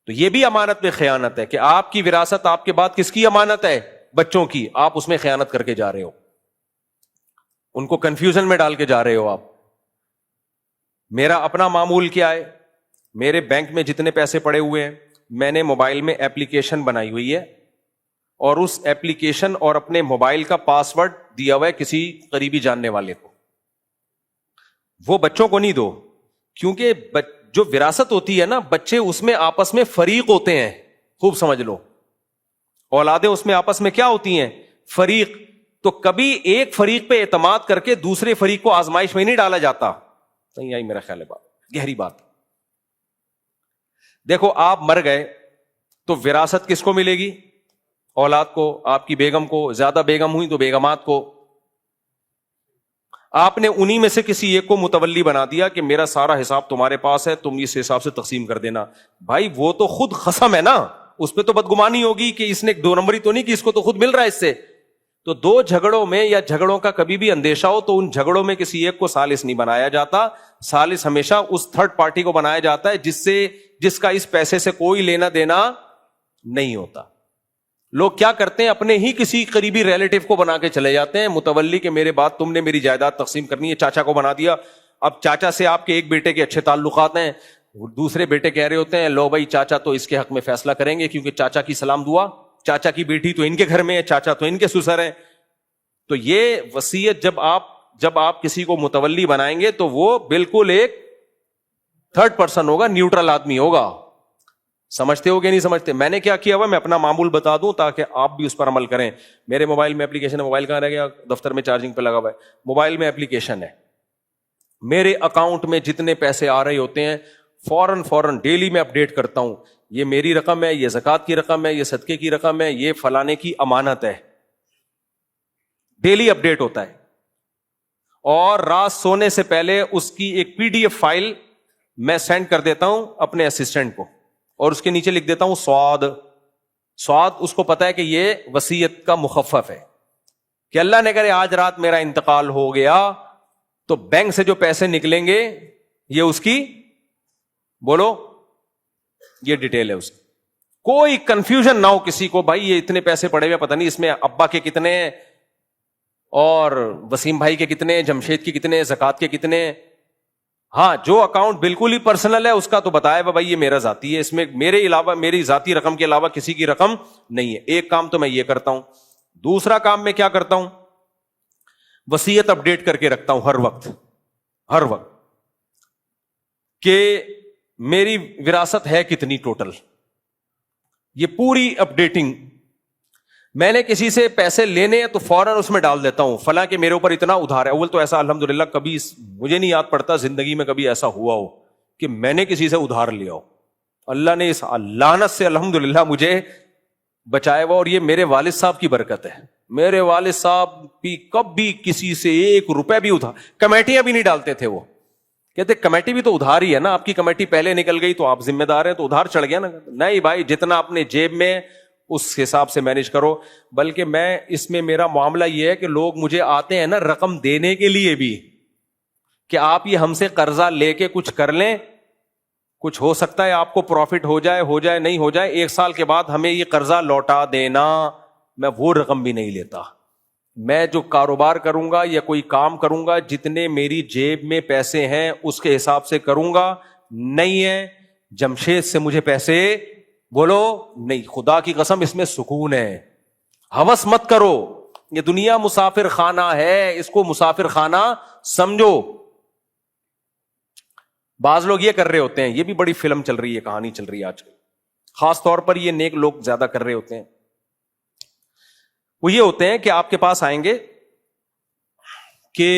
تو یہ بھی امانت میں خیانت ہے کہ آپ کی وراثت آپ کے بعد کس کی امانت ہے؟ بچوں کی. آپ اس میں خیانت کر کے جا رہے ہو, ان کو کنفیوژن میں ڈال کے جا رہے ہو آپ. میرا اپنا معمول کیا ہے, میرے بینک میں جتنے پیسے پڑے ہوئے ہیں, میں نے موبائل میں ایپلیکیشن بنائی ہوئی ہے اور اس ایپلیکیشن اور اپنے موبائل کا پاسورڈ دیا ہوا ہے کسی قریبی جاننے والے کو. وہ بچوں کو نہیں دو, کیونکہ جو وراثت ہوتی ہے نا, بچے اس میں آپس میں فریق ہوتے ہیں. خوب سمجھ لو, اولادیں اس میں آپس میں کیا ہوتی ہیں؟ فریق. تو کبھی ایک فریق پہ اعتماد کر کے دوسرے فریق کو آزمائش میں نہیں ڈالا جاتا. نہیں آئی میرا خیال ہے بات, گہری بات. دیکھو آپ مر گئے تو وراثت کس کو ملے گی؟ اولاد کو, آپ کی بیگم کو, زیادہ بیگم ہوئی تو بیگمات کو. آپ نے انہی میں سے کسی ایک کو متولی بنا دیا کہ میرا سارا حساب تمہارے پاس ہے, تم اس حساب سے تقسیم کر دینا. بھائی وہ تو خود خصم ہے نا, اس پہ تو بدگمانی ہوگی کہ اس نے 2 نمبری تو نہیں کی, اس کو تو خود مل رہا ہے اس سے. تو 2 جھگڑوں میں یا جھگڑوں کا کبھی بھی اندیشہ ہو تو ان جھگڑوں میں کسی ایک کو ثالث نہیں بنایا جاتا. ثالث ہمیشہ اس تھرڈ پارٹی کو بنایا جاتا ہے جس کا اس پیسے سے کوئی لینا دینا نہیں ہوتا. لوگ کیا کرتے ہیں, اپنے ہی کسی قریبی ریلیٹو کو بنا کے چلے جاتے ہیں متولی کہ میرے بعد تم نے میری جائیداد تقسیم کرنی ہے. چاچا کو بنا دیا. اب چاچا سے آپ کے ایک بیٹے کے اچھے تعلقات ہیں, دوسرے بیٹے کہہ رہے ہوتے ہیں لو بھائی چاچا تو اس کے حق میں فیصلہ کریں گے کیونکہ چاچا کی سلام دعا, چاچا کی بیٹی تو ان کے گھر میں ہے, چاچا تو ان کے سسر ہیں. تو یہ وصیت جب آپ کسی کو متولی بنائیں گے تو وہ بالکل ایک تھرڈ پرسن ہوگا, نیوٹرل آدمی ہوگا. سمجھتے ہو کہ نہیں سمجھتے؟ میں نے کیا کیا ہوا, میں اپنا معمول بتا دوں تاکہ آپ بھی اس پر عمل کریں. میرے موبائل میں اپلیکیشن ہے, موبائل کہاں رہ گیا, دفتر میں چارجنگ پہ لگا ہوا ہے. موبائل میں اپلیکیشن ہے, میرے اکاؤنٹ میں جتنے پیسے آ رہے ہوتے ہیں فوراً ڈیلی میں اپڈیٹ کرتا ہوں. یہ میری رقم ہے, یہ زکوٰۃ کی رقم ہے, یہ صدقے کی رقم ہے, یہ فلانے کی امانت ہے. ڈیلی اپڈیٹ ہوتا ہے. اور رات سونے سے پہلے اس کی ایک PDF فائل میں سینڈ کر دیتا ہوں اپنے اسسٹنٹ کو, اور اس کے نیچے لکھ دیتا ہوں سواد. اس کو پتا ہے کہ یہ وصیت کا مخفف ہے کہ اللہ نے کرے آج رات میرا انتقال ہو گیا تو بینک سے جو پیسے نکلیں گے یہ اس کی, بولو, یہ ڈیٹیل ہے اس کی. کوئی کنفیوژن نہ ہو کسی کو, بھائی یہ اتنے پیسے پڑے ہوئے پتہ نہیں اس میں ابا کے کتنے اور وسیم بھائی کے کتنے, جمشید کے کتنے, زکوٰۃ کے کتنے. ہاں جو اکاؤنٹ بالکل ہی پرسنل ہے اس کا تو بتایا بھائی یہ میرا ذاتی ہے, اس میں میرے علاوہ, میری ذاتی رقم کے علاوہ کسی کی رقم نہیں ہے. ایک کام تو میں یہ کرتا ہوں. دوسرا کام میں کیا کرتا ہوں, وصیت اپڈیٹ کر کے رکھتا ہوں ہر وقت کہ میری وراثت ہے کتنی ٹوٹل. یہ پوری اپڈیٹنگ. میں نے کسی سے پیسے لینے ہیں تو فوراً اس میں ڈال دیتا ہوں فلاں کہ میرے اوپر اتنا ادھار ہے. اول تو ایسا الحمدللہ کبھی مجھے نہیں یاد پڑتا زندگی میں کبھی ایسا ہوا ہو کہ میں نے کسی سے ادھار لیا ہو. اللہ نے اس لعنت سے الحمدللہ مجھے بچایا ہوا, اور یہ میرے والد صاحب کی برکت ہے. میرے والد صاحب بھی کبھی کسی سے 1 روپے بھی ادھار, کمیٹیاں بھی نہیں ڈالتے تھے. وہ کہتے کمیٹی بھی تو ادھار ہی ہے نا, آپ کی کمیٹی پہلے نکل گئی تو آپ ذمہ دار ہیں, تو ادھار چڑھ گیا نا. نہیں بھائی, جتنا اپنے جیب میں اس حساب سے مینج کرو. بلکہ میں اس میں میرا معاملہ یہ ہے کہ لوگ مجھے آتے ہیں نا رقم دینے کے لیے بھی کہ آپ یہ ہم سے قرضہ لے کے کچھ کر لیں, کچھ ہو سکتا ہے آپ کو پروفٹ ہو جائے نہیں ہو جائے, 1 سال کے بعد ہمیں یہ قرضہ لوٹا دینا. میں وہ رقم بھی نہیں لیتا. میں جو کاروبار کروں گا یا کوئی کام کروں گا, جتنے میری جیب میں پیسے ہیں اس کے حساب سے کروں گا. نہیں ہے جمشید سے مجھے پیسے, بولو نہیں, خدا کی قسم اس میں سکون ہے. ہوس مت کرو, یہ دنیا مسافر خانہ ہے, اس کو مسافر خانہ سمجھو. بعض لوگ یہ کر رہے ہوتے ہیں, یہ بھی بڑی فلم چل رہی ہے, کہانی چل رہی ہے آج کل, خاص طور پر یہ نیک لوگ زیادہ کر رہے ہوتے ہیں. وہ یہ ہوتے ہیں کہ آپ کے پاس آئیں گے کہ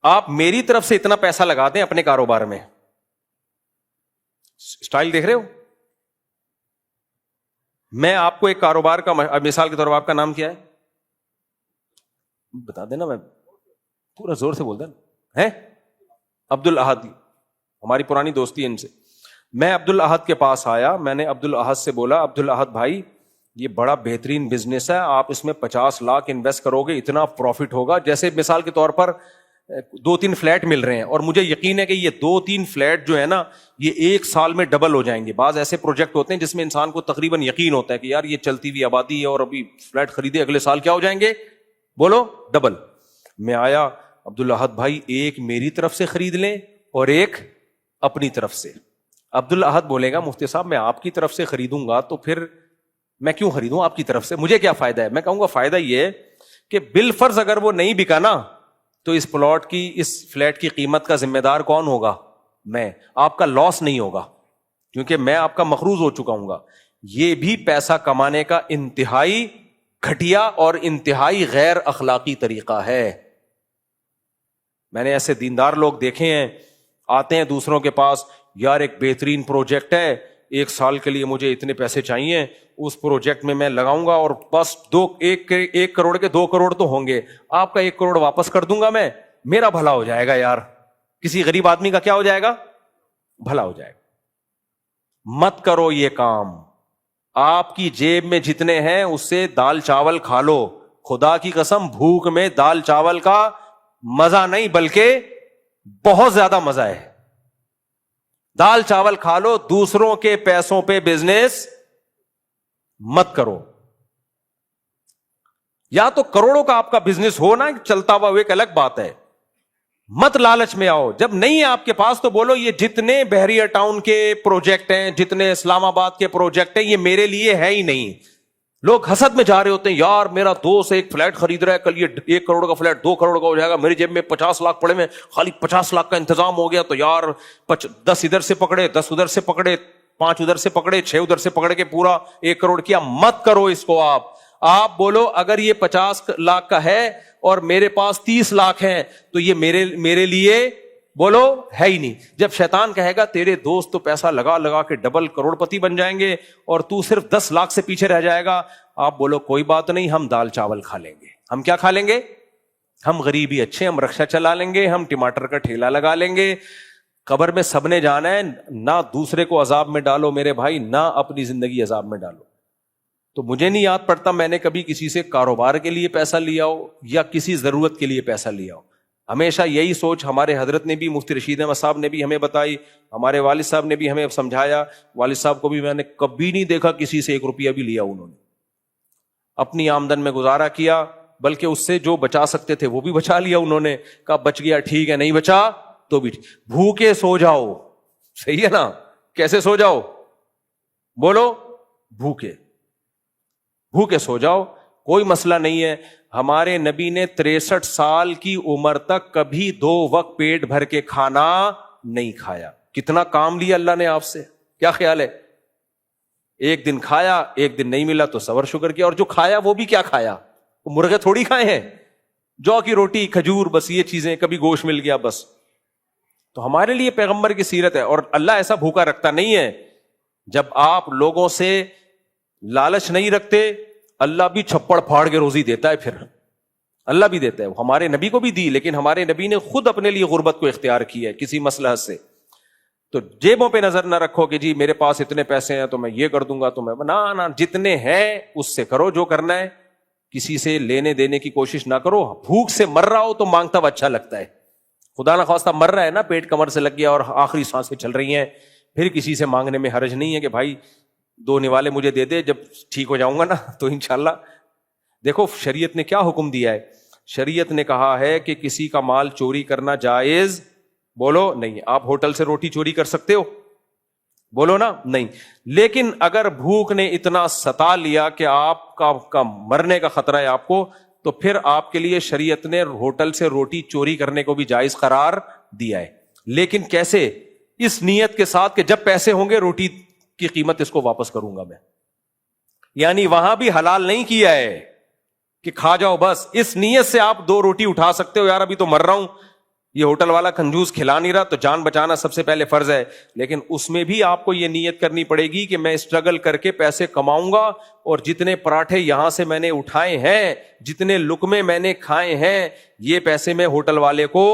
آپ میری طرف سے اتنا پیسہ لگا دیں اپنے کاروبار میں. سٹائل دیکھ رہے ہو؟ میں آپ کو ایک کاروبار کا مثال کے طور پر, آپ کا نام کیا ہے بتا دینا, میں پورا زور سے بولتا ہے. عبد الاحد, ہماری پرانی دوستی ہے ان سے. میں عبد الاحد کے پاس آیا, میں نے عبد الاحد سے بولا عبد الاحد بھائی یہ بڑا بہترین بزنس ہے, آپ اس میں 50 لاکھ انویسٹ کرو گے اتنا پروفٹ ہوگا. جیسے مثال کے طور پر 2-3 فلیٹ مل رہے ہیں, اور مجھے یقین ہے کہ یہ 2-3 فلیٹ جو ہے نا یہ 1 سال میں ڈبل ہو جائیں گے. بعض ایسے پروجیکٹ ہوتے ہیں جس میں انسان کو تقریباً یقین ہوتا ہے کہ یار یہ چلتی ہوئی آبادی ہے اور ابھی فلیٹ خریدے اگلے سال کیا ہو جائیں گے, بولو ڈبل. میں آیا, عبد الاحد بھائی ایک میری طرف سے خرید لیں اور ایک اپنی طرف سے. عبد الاحد بولے گا مفتی صاحب میں آپ کی طرف سے خریدوں گا تو پھر میں کیوں خریدوں آپ کی طرف سے, مجھے کیا فائدہ ہے؟ میں کہوں گا فائدہ یہ ہے کہ بالفرض اگر وہ نہیں بکا نا تو اس پلاٹ کی, اس فلیٹ کی قیمت کا ذمہ دار کون ہوگا؟ میں. آپ کا لاس نہیں ہوگا کیونکہ میں آپ کا مقروض ہو چکا ہوں گا. یہ بھی پیسہ کمانے کا انتہائی گھٹیا اور انتہائی غیر اخلاقی طریقہ ہے. میں نے ایسے دیندار لوگ دیکھے ہیں, آتے ہیں دوسروں کے پاس, یار ایک بہترین پروجیکٹ ہے, 1 سال کے لیے مجھے اتنے پیسے چاہیے, اس پروجیکٹ میں لگاؤں گا اور بس 1 کروڑ کے 2 کروڑ تو ہوں گے, آپ کا 1 کروڑ واپس کر دوں گا میں, میرا بھلا ہو جائے گا. یار کسی غریب آدمی کا کیا ہو جائے گا؟ بھلا ہو جائے گا. مت کرو یہ کام. آپ کی جیب میں جتنے ہیں اس سے دال چاول کھا لو. خدا کی قسم بھوک میں دال چاول کا مزہ نہیں بلکہ بہت زیادہ مزہ ہے. دال چاول کھا لو, دوسروں کے پیسوں پہ بزنس مت کرو. یا تو کروڑوں کا آپ کا بزنس ہو نا چلتا ہوا, وہ ایک الگ بات ہے. مت لالچ میں آؤ. جب نہیں ہے آپ کے پاس تو بولو یہ جتنے بحریہ ٹاؤن کے پروجیکٹ ہیں, جتنے اسلام آباد کے پروجیکٹ ہیں, یہ میرے لیے ہے ہی نہیں. لوگ حسد میں جا رہے ہوتے ہیں, یار میرا دوست ایک فلیٹ خرید رہا ہے, کل یہ 1 کروڑ کا فلیٹ 2 کروڑ کا ہو جائے گا, میری جیب میں 50 لاکھ پڑے میں, خالی 50 لاکھ کا انتظام ہو گیا, تو یار 10 ادھر سے پکڑے, 10 ادھر سے پکڑے, 5 ادھر سے پکڑے, 6 ادھر سے پکڑ کے پورا 1 کروڑ کیا. مت کرو اس کو. آپ بولو اگر یہ 50 لاکھ کا ہے اور میرے پاس 30 لاکھ ہیں تو یہ میرے لیے بولو ہے ہی نہیں. جب شیطان کہے گا تیرے دوست تو پیسہ لگا لگا کے ڈبل کروڑ پتی بن جائیں گے اور تو صرف 10 لاکھ سے پیچھے رہ جائے گا, آپ بولو کوئی بات نہیں, ہم دال چاول کھا لیں گے. ہم کیا کھا لیں گے؟ ہم غریبی اچھے, ہم رکشہ چلا لیں گے, ہم ٹماٹر کا ٹھیلا لگا لیں گے. قبر میں سب نے جانا ہے, نہ دوسرے کو عذاب میں ڈالو میرے بھائی, نہ اپنی زندگی عذاب میں ڈالو. تو مجھے نہیں یاد پڑتا میں نے کبھی کسی سے کاروبار کے لیے پیسہ لیا ہو یا کسی ضرورت کے لیے پیسہ لیا ہو. ہمیشہ یہی سوچ ہمارے حضرت نے بھی, مفتی رشید احمد صاحب نے بھی ہمیں بتائی, ہمارے والد صاحب نے بھی ہمیں سمجھایا. والد صاحب کو بھی میں نے کبھی نہیں دیکھا کسی سے 1 روپیہ بھی لیا. انہوں نے اپنی آمدن میں گزارا کیا, بلکہ اس سے جو بچا سکتے تھے وہ بھی بچا لیا. انہوں نے کہا بچ گیا ٹھیک ہے, نہیں بچا تو بھی ٹھیک. بھوکے سو جاؤ, صحیح ہے نا؟ کیسے سو جاؤ بولو؟ بھوکے سو جاؤ, کوئی مسئلہ نہیں ہے. ہمارے نبی نے 63 سال کی عمر تک کبھی 2 وقت پیٹ بھر کے کھانا نہیں کھایا. کتنا کام لیا اللہ نے آپ سے, کیا خیال ہے؟ 1 دن کھایا, 1 دن نہیں ملا تو صبر شکر کیا. اور جو کھایا وہ بھی کیا کھایا؟ وہ مرغے تھوڑی کھائے ہیں, جو کی روٹی, کھجور, بس یہ چیزیں, کبھی گوشت مل گیا بس. تو ہمارے لیے پیغمبر کی سیرت ہے. اور اللہ ایسا بھوکا رکھتا نہیں ہے. جب آپ لوگوں سے لالچ نہیں رکھتے, اللہ بھی چھپڑ پھاڑ کے روزی دیتا ہے. پھر اللہ بھی دیتا ہے, ہمارے نبی کو بھی دی, لیکن ہمارے نبی نے خود اپنے لیے غربت کو اختیار کی ہے کسی مصلحت سے. تو جیبوں پہ نظر نہ رکھو کہ جی میرے پاس اتنے پیسے ہیں تو میں یہ کر دوں گا, تو میں نہ, جتنے ہیں اس سے کرو جو کرنا ہے. کسی سے لینے دینے کی کوشش نہ کرو. بھوک سے مر رہا ہو تو مانگتا ہوا اچھا لگتا ہے. خدا نہ خواستہ مر رہا ہے نا, پیٹ کمر سے لگ گیا اور آخری سانسیں چل رہی ہیں, پھر کسی سے مانگنے میں حرج نہیں ہے کہ بھائی 2 نوالے مجھے دے دے, جب ٹھیک ہو جاؤں گا نا تو انشاءاللہ. دیکھو شریعت نے کیا حکم دیا ہے. شریعت نے کہا ہے کہ کسی کا مال چوری کرنا جائز, بولو نہیں. آپ ہوٹل سے روٹی چوری کر سکتے ہو, بولو نا نہیں. لیکن اگر بھوک نے اتنا ستا لیا کہ آپ کا مرنے کا خطرہ ہے آپ کو, تو پھر آپ کے لیے شریعت نے ہوٹل سے روٹی چوری کرنے کو بھی جائز قرار دیا ہے. لیکن کیسے؟ اس نیت کے ساتھ کہ جب پیسے ہوں گے روٹی کی قیمت اس کو واپس کروں گا میں. یعنی وہاں بھی حلال نہیں کیا ہے کہ کھا جاؤ بس. اس نیت سے آپ 2 روٹی اٹھا سکتے ہو, یار ابھی تو مر رہا ہوں, یہ ہوٹل والا کنجوس کھلا نہیں رہا, تو جان بچانا سب سے پہلے فرض ہے. لیکن اس میں بھی آپ کو یہ نیت کرنی پڑے گی کہ میں اسٹرگل کر کے پیسے کماؤں گا, اور جتنے پراٹھے یہاں سے میں نے اٹھائے ہیں, جتنے لقمے میں نے کھائے ہیں, یہ پیسے میں ہوٹل والے کو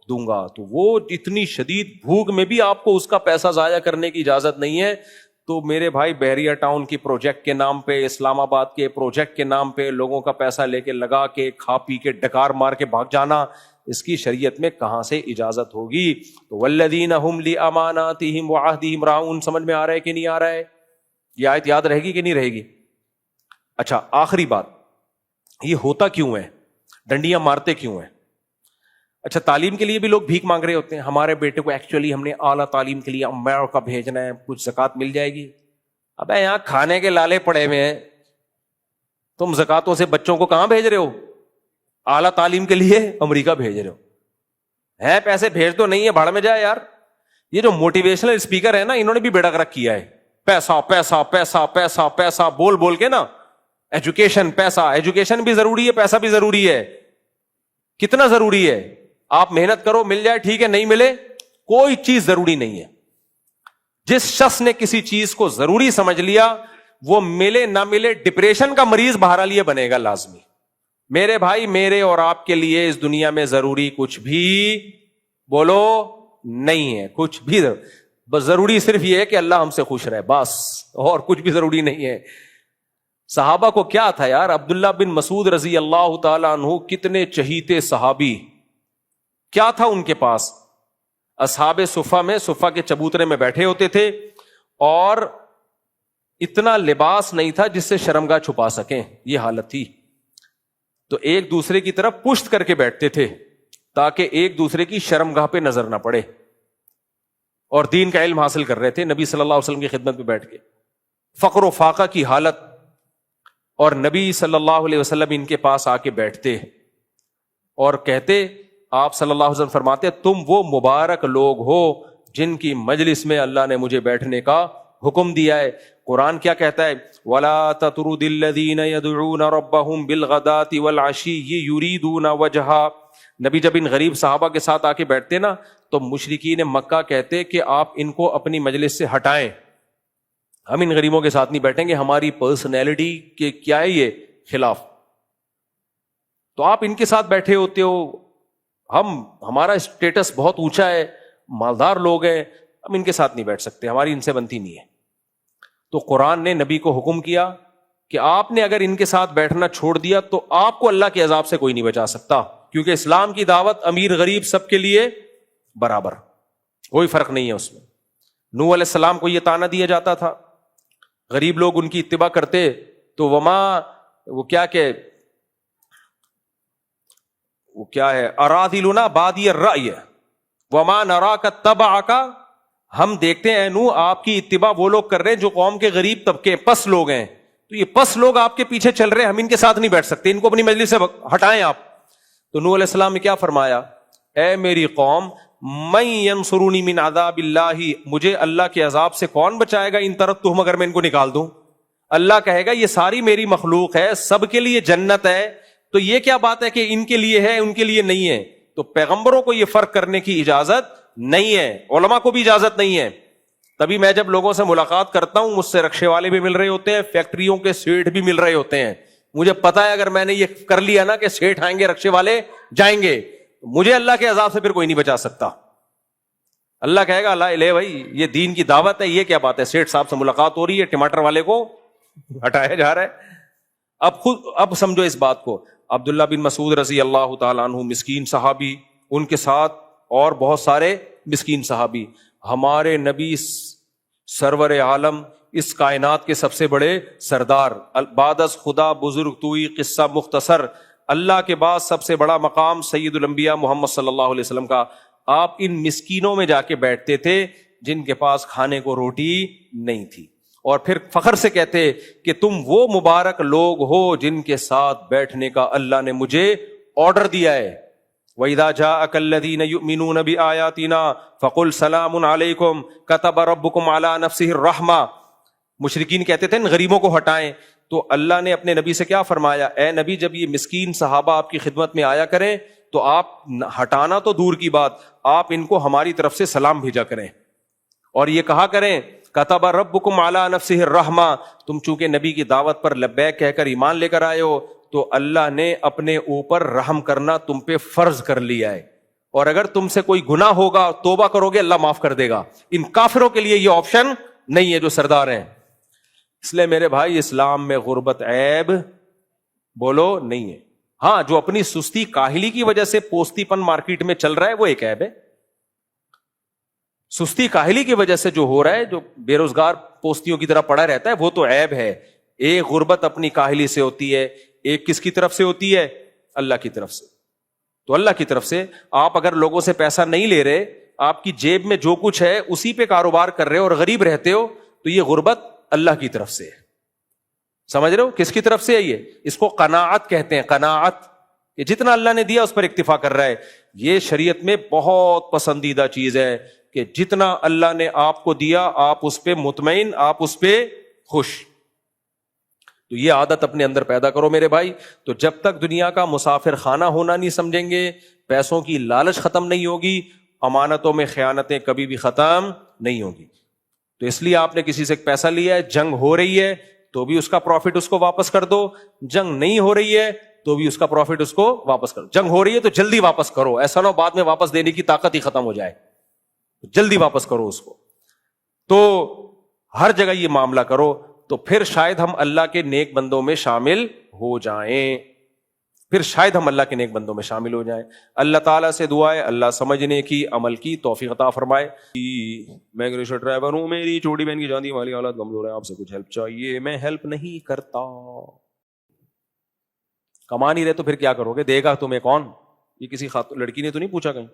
دوں گا. تو وہ اتنی شدید بھوک میں بھی آپ کو اس کا پیسہ ضائع کرنے کی اجازت نہیں ہے. تو میرے بھائی بحریہ ٹاؤن کی پروجیکٹ کے نام پہ, اسلام آباد کے پروجیکٹ کے نام پہ لوگوں کا پیسہ لے کے لگا کے کھا پی کے ڈکار مار کے بھاگ جانا, اس کی شریعت میں کہاں سے اجازت ہوگی؟ تو والذین هم لاماناتهم وعهدهم راعون, سمجھ میں آ رہا ہے کہ نہیں آ رہا ہے؟ یہ آیت یاد رہے گی کہ نہیں رہے گی؟ اچھا آخری بات, یہ ہوتا کیوں ہے؟ ڈنڈیاں مارتے کیوں ہیں؟ اچھا تعلیم کے لیے بھی لوگ بھیک مانگ رہے ہوتے ہیں. ہمارے بیٹے کو ایکچولی ہم نے اعلیٰ تعلیم کے لیے امریکہ بھیجنا ہے, کچھ زکوٰۃ مل جائے گی. ابے یہاں کھانے کے لالے پڑے ہوئے ہیں, تم زکاتوں سے بچوں کو کہاں بھیج رہے ہو؟ اعلیٰ تعلیم کے لیے امریکہ بھیج رہے ہو. ہے پیسے بھیج تو نہیں ہے, بھاڑ میں جائے یار. یہ جو موٹیویشنل اسپیکر ہے نا, انہوں نے بھی بیڑا گرک کیا ہے. پیسہ پیسہ پیسہ پیسہ پیسہ بول بول کے نا, ایجوکیشن پیسہ, ایجوکیشن بھی ضروری ہے, پیسہ بھی ضروری ہے. کتنا ضروری ہے؟ آپ محنت کرو, مل جائے ٹھیک ہے, نہیں ملے کوئی چیز ضروری نہیں ہے. جس شخص نے کسی چیز کو ضروری سمجھ لیا, وہ ملے نہ ملے ڈپریشن کا مریض بہرحال یہ بنے گا لازمی. میرے بھائی, میرے اور آپ کے لیے اس دنیا میں ضروری کچھ بھی بولو نہیں ہے, کچھ بھی بس ضروری صرف یہ ہے کہ اللہ ہم سے خوش رہے, بس, اور کچھ بھی ضروری نہیں ہے. صحابہ کو کیا تھا یار, عبداللہ بن مسعود رضی اللہ تعالی عنہ کتنے چہیتے صحابی, کیا تھا ان کے پاس؟ اصحاب صفہ میں, صفہ کے چبوترے میں بیٹھے ہوتے تھے, اور اتنا لباس نہیں تھا جس سے شرمگاہ چھپا سکیں, یہ حالت تھی. تو ایک دوسرے کی طرف پشت کر کے بیٹھتے تھے تاکہ ایک دوسرے کی شرمگاہ پہ نظر نہ پڑے, اور دین کا علم حاصل کر رہے تھے نبی صلی اللہ علیہ وسلم کی خدمت میں بیٹھ کے. فقر و فاقہ کی حالت, اور نبی صلی اللہ علیہ وسلم ان کے پاس آ کے بیٹھتے اور کہتے, آپ صلی اللہ علیہ وسلم فرماتے, تم وہ مبارک لوگ ہو جن کی مجلس میں اللہ نے مجھے بیٹھنے کا حکم دیا ہے. قرآن کیا کہتا ہے؟ وَلَا تَطْرُدِ الَّذِينَ يَدْعُونَ رَبَّهُمْ بِالْغَدَاةِ وَالْعَشِيِّ يُرِيدُونَ وَجْهَهُ. نبی جب ان غریب صحابہ کے ساتھ آ کے بیٹھتے نا, تو مشرکین مکہ کہتے کہ آپ ان کو اپنی مجلس سے ہٹائیں, ہم ان غریبوں کے ساتھ نہیں بیٹھیں گے, ہماری پرسنالٹی کے کیا ہے یہ خلاف. تو آپ ان کے ساتھ بیٹھے ہوتے ہو, ہمارا اسٹیٹس بہت اونچا ہے, مالدار لوگ ہیں, ہم ان کے ساتھ نہیں بیٹھ سکتے, ہماری ان سے بنتی نہیں ہے. تو قرآن نے نبی کو حکم کیا کہ آپ نے اگر ان کے ساتھ بیٹھنا چھوڑ دیا تو آپ کو اللہ کے عذاب سے کوئی نہیں بچا سکتا, کیونکہ اسلام کی دعوت امیر غریب سب کے لیے برابر, کوئی فرق نہیں ہے اس میں. نوح علیہ السلام کو یہ طعنہ دیا جاتا تھا, غریب لوگ ان کی اتباع کرتے تو وہ کیا ہے ارادلنا بادی الرأی وما نراک تبعک, ہم دیکھتے ہیں نوح آپ کی اتباع وہ لوگ کر رہے ہیں جو قوم کے غریب طبقے پس لوگ ہیں, تو یہ پس لوگ آپ کے پیچھے چل رہے ہیں, ہم ان کے ساتھ نہیں بیٹھ سکتے, ان کو اپنی مجلس سے ہٹائیں آپ. تو نوح علیہ السلام نے کیا فرمایا, اے میری قوم, من ینصرونی من عذاب اللہ, مجھے اللہ کے عذاب سے کون بچائے گا ان ترکتہم, اگر میں ان کو نکال دوں. اللہ کہے گا یہ ساری میری مخلوق ہے, سب کے لیے جنت ہے, تو یہ کیا بات ہے کہ ان کے لیے ہے ان کے لیے نہیں ہے. تو پیغمبروں کو یہ فرق کرنے کی اجازت نہیں ہے, علماء کو بھی اجازت نہیں ہے. تبھی میں جب لوگوں سے ملاقات کرتا ہوں, مجھ سے رکشے والے بھی مل رہے ہوتے ہیں, فیکٹریوں کے سیٹ بھی مل رہے ہوتے ہیں, مجھے پتا ہے اگر میں نے یہ کر لیا نا کہ سیٹ آئیں گے, رکشے والے جائیں گے, مجھے اللہ کے عذاب سے پھر کوئی نہیں بچا سکتا. اللہ کہے گا اللہ لے بھائی یہ دین کی دعوت ہے, یہ کیا بات ہے, سیٹ صاحب سے ملاقات ہو رہی ہے, ٹماٹر والے کو ہٹایا جا رہا ہے. اب سمجھو اس بات کو. عبداللہ بن مسعود رضی اللہ تعالیٰ عنہ مسکین صحابی, ان کے ساتھ اور بہت سارے مسکین صحابی. ہمارے نبی سرور عالم, اس کائنات کے سب سے بڑے سردار, بعد از خدا بزرگ توئی, قصہ مختصر, اللہ کے بعد سب سے بڑا مقام سید الانبیاء محمد صلی اللہ علیہ وسلم کا. آپ ان مسکینوں میں جا کے بیٹھتے تھے جن کے پاس کھانے کو روٹی نہیں تھی, اور پھر فخر سے کہتے کہ تم وہ مبارک لوگ ہو جن کے ساتھ بیٹھنے کا اللہ نے مجھے آرڈر دیا ہے. وَإِذَا جَاءَكَ الَّذِينَ يُؤْمِنُونَ بِآيَاتِنَا فَقُلْ سَلَامٌ عَلَيْكُمْ كَتَبَ رَبُّكُمْ عَلَى نَفْسِهِ الرَّحْمَةِ. مشرکین کہتے تھے غریبوں کو ہٹائیں, تو اللہ نے اپنے نبی سے کیا فرمایا, اے نبی جب یہ مسکین صحابہ آپ کی خدمت میں آیا کریں تو آپ ہٹانا تو دور کی بات, آپ ان کو ہماری طرف سے سلام بھیجا کریں, اور یہ کہا کریں کتب ربکم علی نفسہ الرحمہ, تم چونکہ نبی کی دعوت پر لبیک کہہ کر ایمان لے کر آئے ہو تو اللہ نے اپنے اوپر رحم کرنا تم پہ فرض کر لیا ہے, اور اگر تم سے کوئی گناہ ہوگا توبہ کرو گے اللہ معاف کر دے گا. ان کافروں کے لیے یہ آپشن نہیں ہے جو سردار ہیں. اس لیے میرے بھائی اسلام میں غربت عیب بولو نہیں ہے. ہاں جو اپنی سستی کاہلی کی وجہ سے پوستی پن مارکیٹ میں چل رہا ہے وہ ایک عیب ہے. سستی کاہلی کی وجہ سے جو ہو رہا ہے, جو بے روزگار پوستیوں کی طرح پڑا رہتا ہے, وہ تو عیب ہے. ایک غربت اپنی کاہلی سے ہوتی ہے, ایک کس کی طرف سے ہوتی ہے, اللہ کی طرف سے. تو اللہ کی طرف سے آپ اگر لوگوں سے پیسہ نہیں لے رہے, آپ کی جیب میں جو کچھ ہے اسی پہ کاروبار کر رہے ہو اور غریب رہتے ہو, تو یہ غربت اللہ کی طرف سے ہے. سمجھ رہے ہو کس کی طرف سے ہے یہ؟ اس کو قناعت کہتے ہیں. قناعت, یہ جتنا اللہ نے دیا اس پر اکتفا کر رہا ہے. یہ شریعت میں بہت پسندیدہ چیز ہے کہ جتنا اللہ نے آپ کو دیا آپ اس پہ مطمئن, آپ اس پہ خوش. تو یہ عادت اپنے اندر پیدا کرو میرے بھائی. تو جب تک دنیا کا مسافر خانہ ہونا نہیں سمجھیں گے, پیسوں کی لالچ ختم نہیں ہوگی, امانتوں میں خیانتیں کبھی بھی ختم نہیں ہوگی. تو اس لیے آپ نے کسی سے پیسہ لیا ہے, جنگ ہو رہی ہے تو بھی اس کا پروفٹ اس کو واپس کر دو, جنگ نہیں ہو رہی ہے تو بھی اس کا پروفٹ اس کو واپس کرو. جنگ ہو رہی ہے تو جلدی واپس کرو, ایسا نہ ہو بعد میں واپس دینے کی طاقت ہی ختم ہو جائے, جلدی واپس کرو اس کو. تو ہر جگہ یہ معاملہ کرو, تو پھر شاید ہم اللہ کے نیک بندوں میں شامل ہو جائیں, پھر شاید ہم اللہ کے نیک بندوں میں شامل ہو جائیں. اللہ تعالیٰ سے دعا ہے اللہ سمجھنے کی, عمل کی توفیق عطا فرمائے. میں رکشہ ڈرائیور ہوں, میری چھوٹی بہن کی جاندھی والی حالت کمزور ہے, آپ سے کچھ ہیلپ چاہیے. میں ہیلپ نہیں کرتا. کما نہیں رہے تو پھر کیا کرو گے, دے گا تمہیں کون؟ یہ کسی لڑکی نے تو نہیں پوچھا کہیں.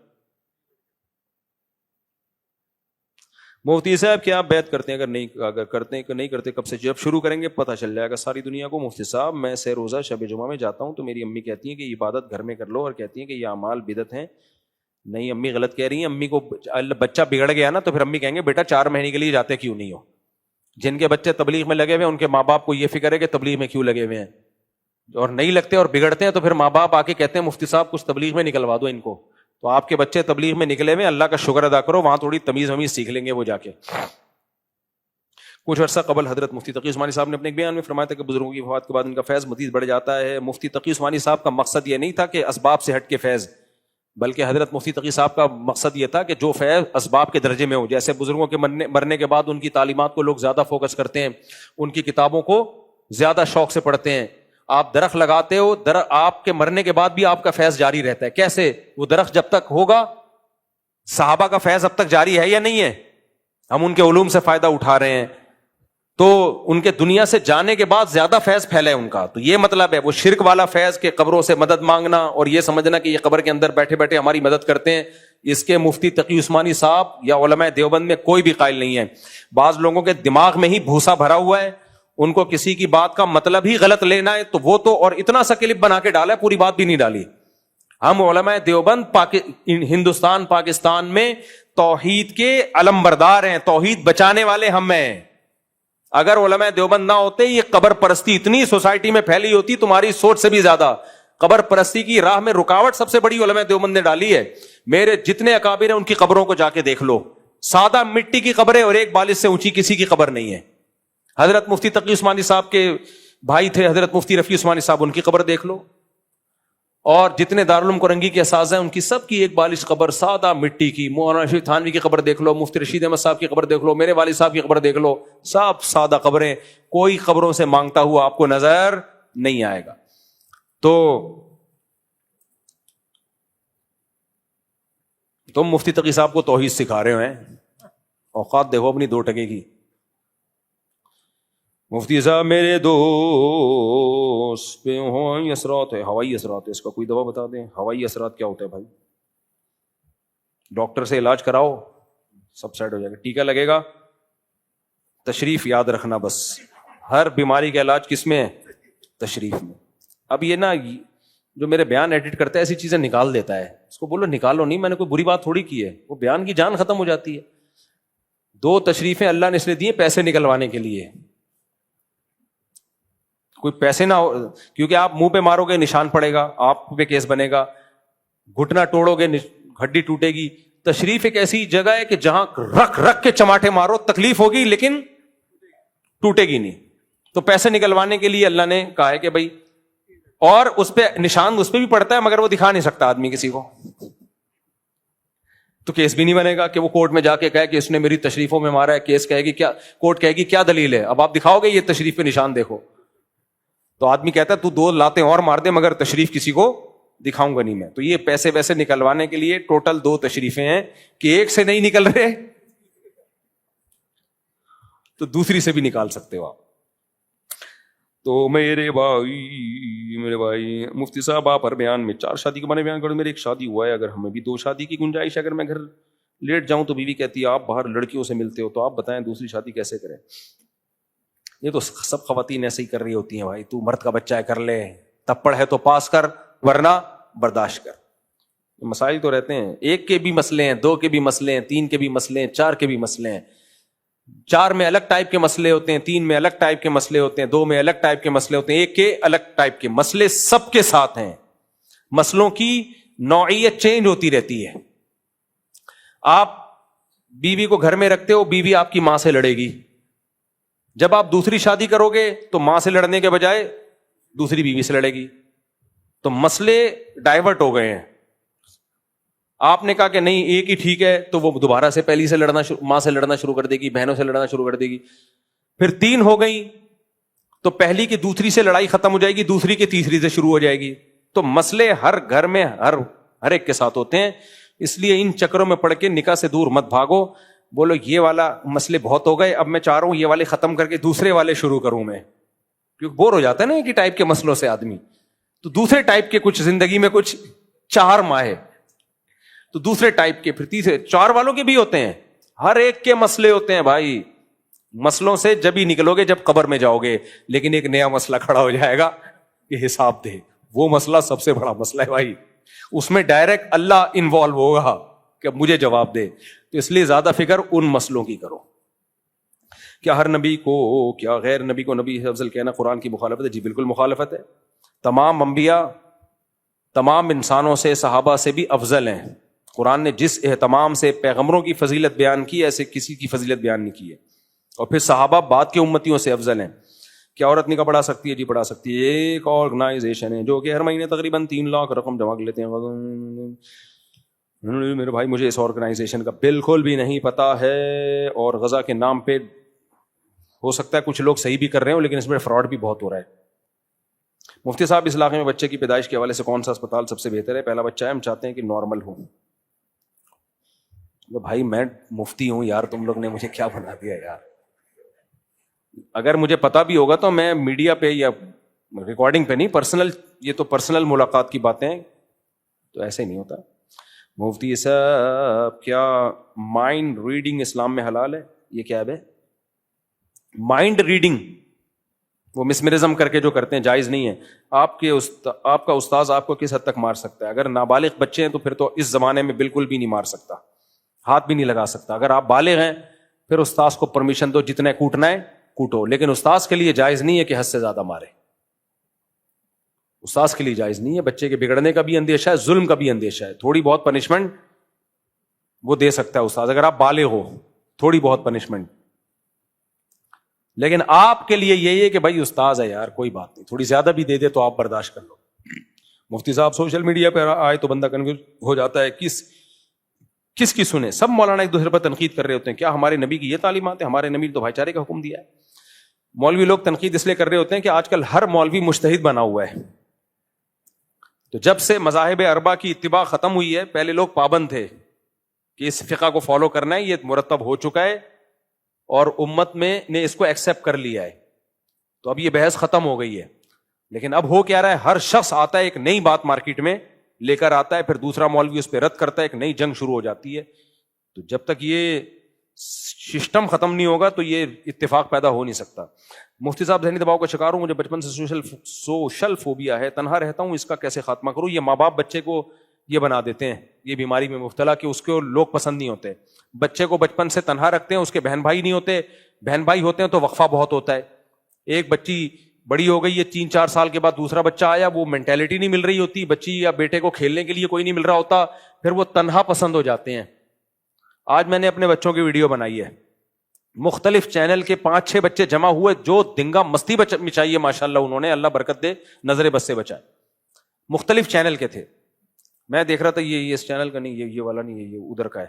مفتی صاحب کیا آپ بیعت کرتے ہیں؟ اگر کرتے ہیں کہ نہیں کرتے کب سے؟ جب شروع کریں گے پتہ چل جائے گا ساری دنیا کو. مفتی صاحب میں سہ روزہ شب جمعہ میں جاتا ہوں تو میری امی کہتی ہیں کہ عبادت گھر میں کر لو, اور کہتی ہیں کہ یہ اعمال بدعت ہیں. نہیں, امی غلط کہہ رہی ہیں. امی کو بچہ بگڑ گیا نا تو پھر امی کہیں گے بیٹا 4 مہینے کے لیے جاتے کیوں نہیں ہو. جن کے بچے تبلیغ میں لگے ہوئے ہیں ان کے ماں باپ کو یہ فکر ہے کہ تبلیغ میں کیوں لگے ہوئے ہیں, اور نہیں لگتے اور بگڑتے ہیں تو پھر ماں باپ آ کے کہتے ہیں مفتی صاحب کچھ تبلیغ میں نکلوا دو ان کو. تو آپ کے بچے تبلیغ میں نکلے ہوئے, اللہ کا شکر ادا کرو, وہاں تھوڑی تمیز ومیز سیکھ لیں گے وہ جا کے. کچھ عرصہ قبل حضرت مفتی تقی عثمانی صاحب نے اپنے ایک بیان میں فرمایا تھا کہ بزرگوں کی وفات کے بعد ان کا فیض مزید بڑھ جاتا ہے. مفتی تقی عثمانی صاحب کا مقصد یہ نہیں تھا کہ اسباب سے ہٹ کے فیض, بلکہ حضرت مفتی تقی صاحب کا مقصد یہ تھا کہ جو فیض اسباب کے درجے میں ہو. جیسے بزرگوں کے مرنے کے بعد ان کی تعلیمات کو لوگ زیادہ فوکس کرتے ہیں, ان کی کتابوں کو زیادہ شوق سے پڑھتے ہیں. آپ درخت لگاتے ہو, آپ کے مرنے کے بعد بھی آپ کا فیض جاری رہتا ہے. کیسے؟ وہ درخت جب تک ہوگا, صحابہ کا فیض اب تک جاری ہے یا نہیں ہے؟ ہم ان کے علوم سے فائدہ اٹھا رہے ہیں, تو ان کے دنیا سے جانے کے بعد زیادہ فیض پھیلا ہے ان کا. تو یہ مطلب ہے وہ شرک والا فیض کے قبروں سے مدد مانگنا اور یہ سمجھنا کہ یہ قبر کے اندر بیٹھے بیٹھے ہماری مدد کرتے ہیں, اس کے مفتی تقی عثمانی صاحب یا علماء دیوبند میں کوئی بھی قائل نہیں ہے. بعض لوگوں کے دماغ میں ہی بھوسا بھرا ہوا ہے, ان کو کسی کی بات کا مطلب ہی غلط لینا ہے, تو وہ تو اور اتنا سا کلپ بنا کے ڈالا ہے, پوری بات بھی نہیں ڈالی. ہم علماء دیوبند ہندوستان پاکستان میں توحید کے علم بردار ہیں, توحید بچانے والے ہم ہیں. اگر علماء دیوبند نہ ہوتے, یہ قبر پرستی اتنی سوسائٹی میں پھیلی ہوتی تمہاری سوچ سے بھی زیادہ. قبر پرستی کی راہ میں رکاوٹ سب سے بڑی علماء دیوبند نے ڈالی ہے. میرے جتنے اکابر ہیں ان کی قبروں کو جا کے دیکھ لو, سادہ مٹی کی قبریں اور ایک بالش سے اونچی کسی کی قبر نہیں ہے. حضرت مفتی تقی عثمانی صاحب کے بھائی تھے حضرت مفتی رفیع عثمانی صاحب, ان کی قبر دیکھ لو. اور جتنے دارالعلوم کرنگی کے اساتذہ ہیں ان کی سب کی ایک بالش قبر سادہ مٹی کی. مولانا رشید تھانوی کی قبر دیکھ لو, مفتی رشید احمد صاحب کی قبر دیکھ لو, میرے والد صاحب کی قبر دیکھ لو, سب سادہ قبریں, کوئی قبروں سے مانگتا ہوا آپ کو نظر نہیں آئے گا. تو تم مفتی تقی صاحب کو توحید سکھا رہے ہیں, اوقات دیکھو اپنی 2 ٹکے کی. مفتی صاحب میرے دوست پہ ہوائی اثرات ہے. ہوائی اثرات ہے, اس کا کوئی دوا بتا دیں. ہوائی اثرات کیا ہوتا ہے بھائی؟ ڈاکٹر سے علاج کراؤ سب سیٹ ہو جائے گا. ٹیکا لگے گا, تشریف یاد رکھنا بس. ہر بیماری کا علاج کس میں ہے؟ تشریف میں. اب یہ نا جو میرے بیان ایڈٹ کرتا ہے ایسی چیزیں نکال دیتا ہے, اس کو بولو نکالو نہیں, میں نے کوئی بری بات تھوڑی کی ہے, وہ بیان کی جان ختم ہو جاتی ہے. 2 تشریفیں اللہ نے اس لیے دی ہیں پیسے نکلوانے کے لیے. کوئی پیسے نہ ہو, کیونکہ آپ منہ پہ مارو گے نشان پڑے گا, آپ پہ کیس بنے گا. گھٹنا توڑو گے ہڈی ٹوٹے گی. تشریف ایک ایسی جگہ ہے کہ جہاں رکھ رکھ کے چماٹے مارو, تکلیف ہوگی لیکن ٹوٹے گی نہیں. تو پیسے نکلوانے کے لیے اللہ نے کہا ہے کہ بھائی, اور اس پہ نشان اس پہ بھی پڑتا ہے مگر وہ دکھا نہیں سکتا آدمی کسی کو, تو کیس بھی نہیں بنے گا کہ وہ کورٹ میں جا کے کہے کہ اس نے میری تشریفوں میں مارا ہے. کیس کہے گی کیا, کورٹ کہے گی کیا دلیل ہے, اب آپ دکھاؤ گے یہ تشریف پہ نشان دیکھو. تو آدمی کہتا ہے تو 2 لاتیں اور مار دے مگر تشریف کسی کو دکھاؤں گا نہیں میں. تو یہ پیسے ویسے نکلوانے کے لیے ٹوٹل 2 تشریفیں ہیں کہ ایک سے نہیں نکل رہے تو دوسری سے بھی نکال سکتے ہو آپ. تو میرے بھائی مفتی صاحب آپ ہر بیان میں 4 شادی کے بارے میں بیان کرو. میری ایک شادی ہوا ہے, اگر ہمیں بھی 2 شادی کی گنجائش ہے, اگر میں گھر لیٹ جاؤں تو بیوی کہتی ہے آپ باہر لڑکیوں سے ملتے ہو, تو آپ بتائیں دوسری شادی کیسے کریں. یہ تو سب خواتین ایسے ہی کر رہی ہوتی ہیں, بھائی تو مرد کا بچہ ہے کر لے, تپڑ ہے تو پاس کر ورنہ برداشت کر. مسائل تو رہتے ہیں, 1 کے بھی مسئلے ہیں, 2 کے بھی مسئلے ہیں, 3 کے بھی مسئلے ہیں, 4 کے بھی مسئلے ہیں. 4 میں الگ ٹائپ کے مسئلے ہوتے ہیں, 3 میں الگ ٹائپ کے مسئلے ہوتے ہیں, 2 میں الگ ٹائپ کے مسئلے ہوتے ہیں, 1 کے الگ ٹائپ کے مسئلے سب کے ساتھ ہیں. مسئلوں کی نوعیت چینج ہوتی رہتی ہے. آپ بیوی کو گھر میں رکھتے ہو, بیوی آپ کی ماں سے لڑے گی. جب آپ دوسری شادی کرو گے تو ماں سے لڑنے کے بجائے دوسری بیوی سے لڑے گی. تو مسئلے ڈائیورٹ ہو گئے ہیں. آپ نے کہا کہ نہیں ایک ہی ٹھیک ہے, تو وہ دوبارہ سے پہلی سے لڑنا ماں سے لڑنا شروع کر دے گی, بہنوں سے لڑنا شروع کر دے گی. پھر 3 ہو گئی تو پہلی کی دوسری سے لڑائی ختم ہو جائے گی, دوسری کی تیسری سے شروع ہو جائے گی. تو مسئلے ہر گھر میں ہر ایک کے ساتھ ہوتے ہیں. اس لیے ان چکروں میں پڑ کے نکاح سے دور مت بھاگو. بولو یہ والا مسئلے بہت ہو گئے, اب میں چاہ رہا ہوں یہ والے ختم کر کے دوسرے والے شروع کروں میں, کیونکہ بور ہو جاتا ہے نا ایک ہی ٹائپ کے مسئلوں سے آدمی. تو دوسرے ٹائپ کے کچھ زندگی میں کچھ 4 ماہ, تو دوسرے ٹائپ کے پھر تیسرے 4 والوں کے بھی ہوتے ہیں. ہر ایک کے مسئلے ہوتے ہیں بھائی. مسئلوں سے جب ہی نکلو گے جب قبر میں جاؤ گے, لیکن ایک نیا مسئلہ کھڑا ہو جائے گا کہ حساب دے. وہ مسئلہ سب سے بڑا مسئلہ ہے بھائی, اس میں ڈائریکٹ اللہ انوالو ہوگا کہ مجھے جواب دے. تو اس لیے زیادہ فکر ان مسئلوں کی کرو. کیا ہر نبی کو, کیا غیر نبی کو نبی سے افضل کہنا قرآن کی مخالفت ہے؟ جی بالکل مخالفت ہے. تمام انبیاء تمام انسانوں سے, صحابہ سے بھی افضل ہیں. قرآن نے جس اہتمام سے پیغمبروں کی فضیلت بیان کی ایسے کسی کی فضیلت بیان نہیں کی ہے. اور پھر صحابہ بعد کے امتیوں سے افضل ہیں. کیا عورت نکاح پڑھا سکتی ہے؟ جی پڑھا سکتی ہے. ایک آرگنائزیشن ہے جو کہ ہر مہینے تقریباً 3 لاکھ رقم جمع کر لیتے ہیں. میرے بھائی مجھے اس آرگنائزیشن کا بالکل بھی نہیں پتا ہے, اور غزہ کے نام پہ ہو سکتا ہے کچھ لوگ صحیح بھی کر رہے ہوں, لیکن اس میں فراڈ بھی بہت ہو رہا ہے. مفتی صاحب اس علاقے میں بچے کی پیدائش کے حوالے سے کون سا اسپتال سب سے بہتر ہے؟ پہلا بچہ ہے, ہم چاہتے ہیں کہ نارمل ہو. بھائی میں مفتی ہوں یار, تم لوگ نے مجھے کیا بنا دیا یار. اگر مجھے پتا بھی ہوگا تو میں میڈیا پہ یا ریکارڈنگ پہ نہیں, پرسنل, یہ تو پرسنل ملاقات کی باتیں ہیں, تو ایسے نہیں ہوتا. مفتی صاحب کیا مائنڈ ریڈنگ اسلام میں حلال ہے؟ یہ کیا ہے؟ مائنڈ ریڈنگ وہ مسمرزم کر کے جو کرتے ہیں جائز نہیں ہے. آپ کا استاذ آپ کو کس حد تک مار سکتا ہے؟ اگر نابالغ بچے ہیں تو پھر تو اس زمانے میں بالکل بھی نہیں مار سکتا, ہاتھ بھی نہیں لگا سکتا. اگر آپ بالغ ہیں پھر استاذ کو پرمیشن دو, جتنا کوٹنا ہے کوٹو, لیکن استاذ کے لیے جائز نہیں ہے کہ حد سے زیادہ مارے. استاذ کے لیے جائز نہیں ہے. بچے کے بگڑنے کا بھی اندیشہ ہے, ظلم کا بھی اندیشہ ہے. تھوڑی بہت پنشمنٹ وہ دے سکتا ہے استاذ, اگر آپ بالغ ہو, تھوڑی بہت پنشمنٹ. لیکن آپ کے لیے یہی ہے کہ بھائی استاذ ہے یار, کوئی بات نہیں, تھوڑی زیادہ بھی دے دے تو آپ برداشت کر لو. مفتی صاحب سوشل میڈیا پہ آئے تو بندہ کنفیوز ہو جاتا ہے, کس کی سنے. سب مولانا ایک دوسرے پر تنقید کر رہے ہوتے ہیں. کیا ہمارے نبی کی یہ تعلیمات ہے؟ ہمارے نبی نے تو بھائی چارے کا حکم دیا ہے. مولوی لوگ تنقید اس لیے کر رہے ہوتے ہیں کہ آج کل ہر مولوی مجتہد بنا ہوا ہے. تو جب سے مذاہب اربعہ کی اتباع ختم ہوئی ہے, پہلے لوگ پابند تھے کہ اس فقہ کو فالو کرنا ہے, یہ مرتب ہو چکا ہے اور امت میں نے اس کو ایکسپٹ کر لیا ہے, تو اب یہ بحث ختم ہو گئی ہے. لیکن اب ہو کیا رہا ہے, ہر شخص آتا ہے ایک نئی بات مارکیٹ میں لے کر آتا ہے, پھر دوسرا مولوی اس پہ رد کرتا ہے, ایک نئی جنگ شروع ہو جاتی ہے. تو جب تک یہ سسٹم ختم نہیں ہوگا تو یہ اتفاق پیدا ہو نہیں سکتا. مفتی صاحب ذہنی دباؤ کا شکار ہوں, مجھے بچپن سے سوشل فوبیا ہے, تنہا رہتا ہوں, اس کا کیسے خاتمہ کروں؟ یہ ماں باپ بچے کو یہ بنا دیتے ہیں یہ بیماری میں مبتلا کہ اس کو لوگ پسند نہیں ہوتے. بچے کو بچپن سے تنہا رکھتے ہیں, اس کے بہن بھائی نہیں ہوتے, بہن بھائی ہوتے ہیں تو وقفہ بہت ہوتا ہے. ایک بچی بڑی ہو گئی ہے, 3-4 سال کے بعد دوسرا بچہ آیا, وہ مینٹیلٹی نہیں مل رہی ہوتی, بچی یا بیٹے کو کھیلنے کے لیے کوئی نہیں مل رہا ہوتا, پھر وہ تنہا پسند ہو جاتے ہیں. آج میں نے اپنے بچوں کی ویڈیو بنائی ہے, مختلف چینل کے 5-6 بچے جمع ہوئے, جو دنگا مستی مچائی ہے ماشاءاللہ انہوں نے, اللہ برکت دے, نظر بس سے بچائے. مختلف چینل کے تھے, میں دیکھ رہا تھا یہ اس چینل کا نہیں, یہ والا نہیں, یہ ادھر کا ہے,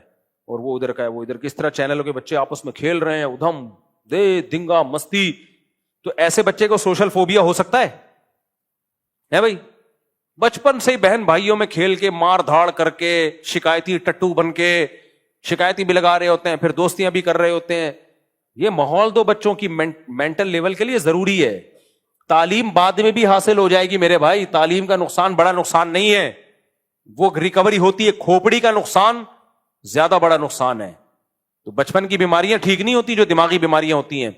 اور وہ ادھر کا ہے, وہ ادھر. کس طرح چینلوں کے بچے آپس میں کھیل رہے ہیں, ادھم دے دنگا مستی. تو ایسے بچے کو سوشل فوبیا ہو سکتا ہے بھائی؟ بچپن سے ہی بہن بھائیوں میں کھیل کے, مار دھاڑ کر کے, شکایتی ٹٹو بن کے شکایتی بھی لگا رہے ہوتے ہیں, پھر دوستیاں بھی کر رہے ہوتے ہیں. یہ ماحول دو بچوں کی مینٹل لیول کے لیے ضروری ہے. تعلیم بعد میں بھی حاصل ہو جائے گی میرے بھائی, تعلیم کا نقصان بڑا نقصان نہیں ہے, وہ ریکوری ہوتی ہے. کھوپڑی کا نقصان زیادہ بڑا نقصان ہے. تو بچپن کی بیماریاں ٹھیک نہیں ہوتی جو دماغی بیماریاں ہوتی ہیں.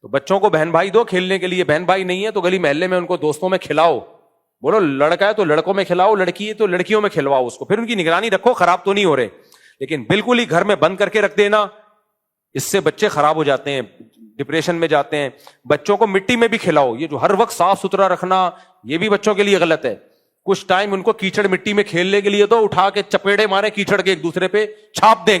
تو بچوں کو بہن بھائی دو کھیلنے کے لیے, بہن بھائی نہیں ہے تو گلی محلے میں ان کو دوستوں میں کھلاؤ. بولو لڑکا ہے تو لڑکوں میں کھلاؤ, لڑکی ہے تو لڑکیوں میں کھلواؤ اس کو, پھر ان کی نگرانی رکھو, خراب تو نہیں ہو رہے. لیکن بالکل ہی گھر میں بند کر کے رکھ دینا, اس سے بچے خراب ہو جاتے ہیں, ڈپریشن میں جاتے ہیں. بچوں کو مٹی میں بھی کھلاؤ, یہ جو ہر وقت صاف ستھرا رکھنا یہ بھی بچوں کے لیے غلط ہے. کچھ ٹائم ان کو کیچڑ مٹی میں کھیلنے کے لیے تو اٹھا کے چپیڑے مارے کیچڑ کے ایک دوسرے پہ چھاپ دیں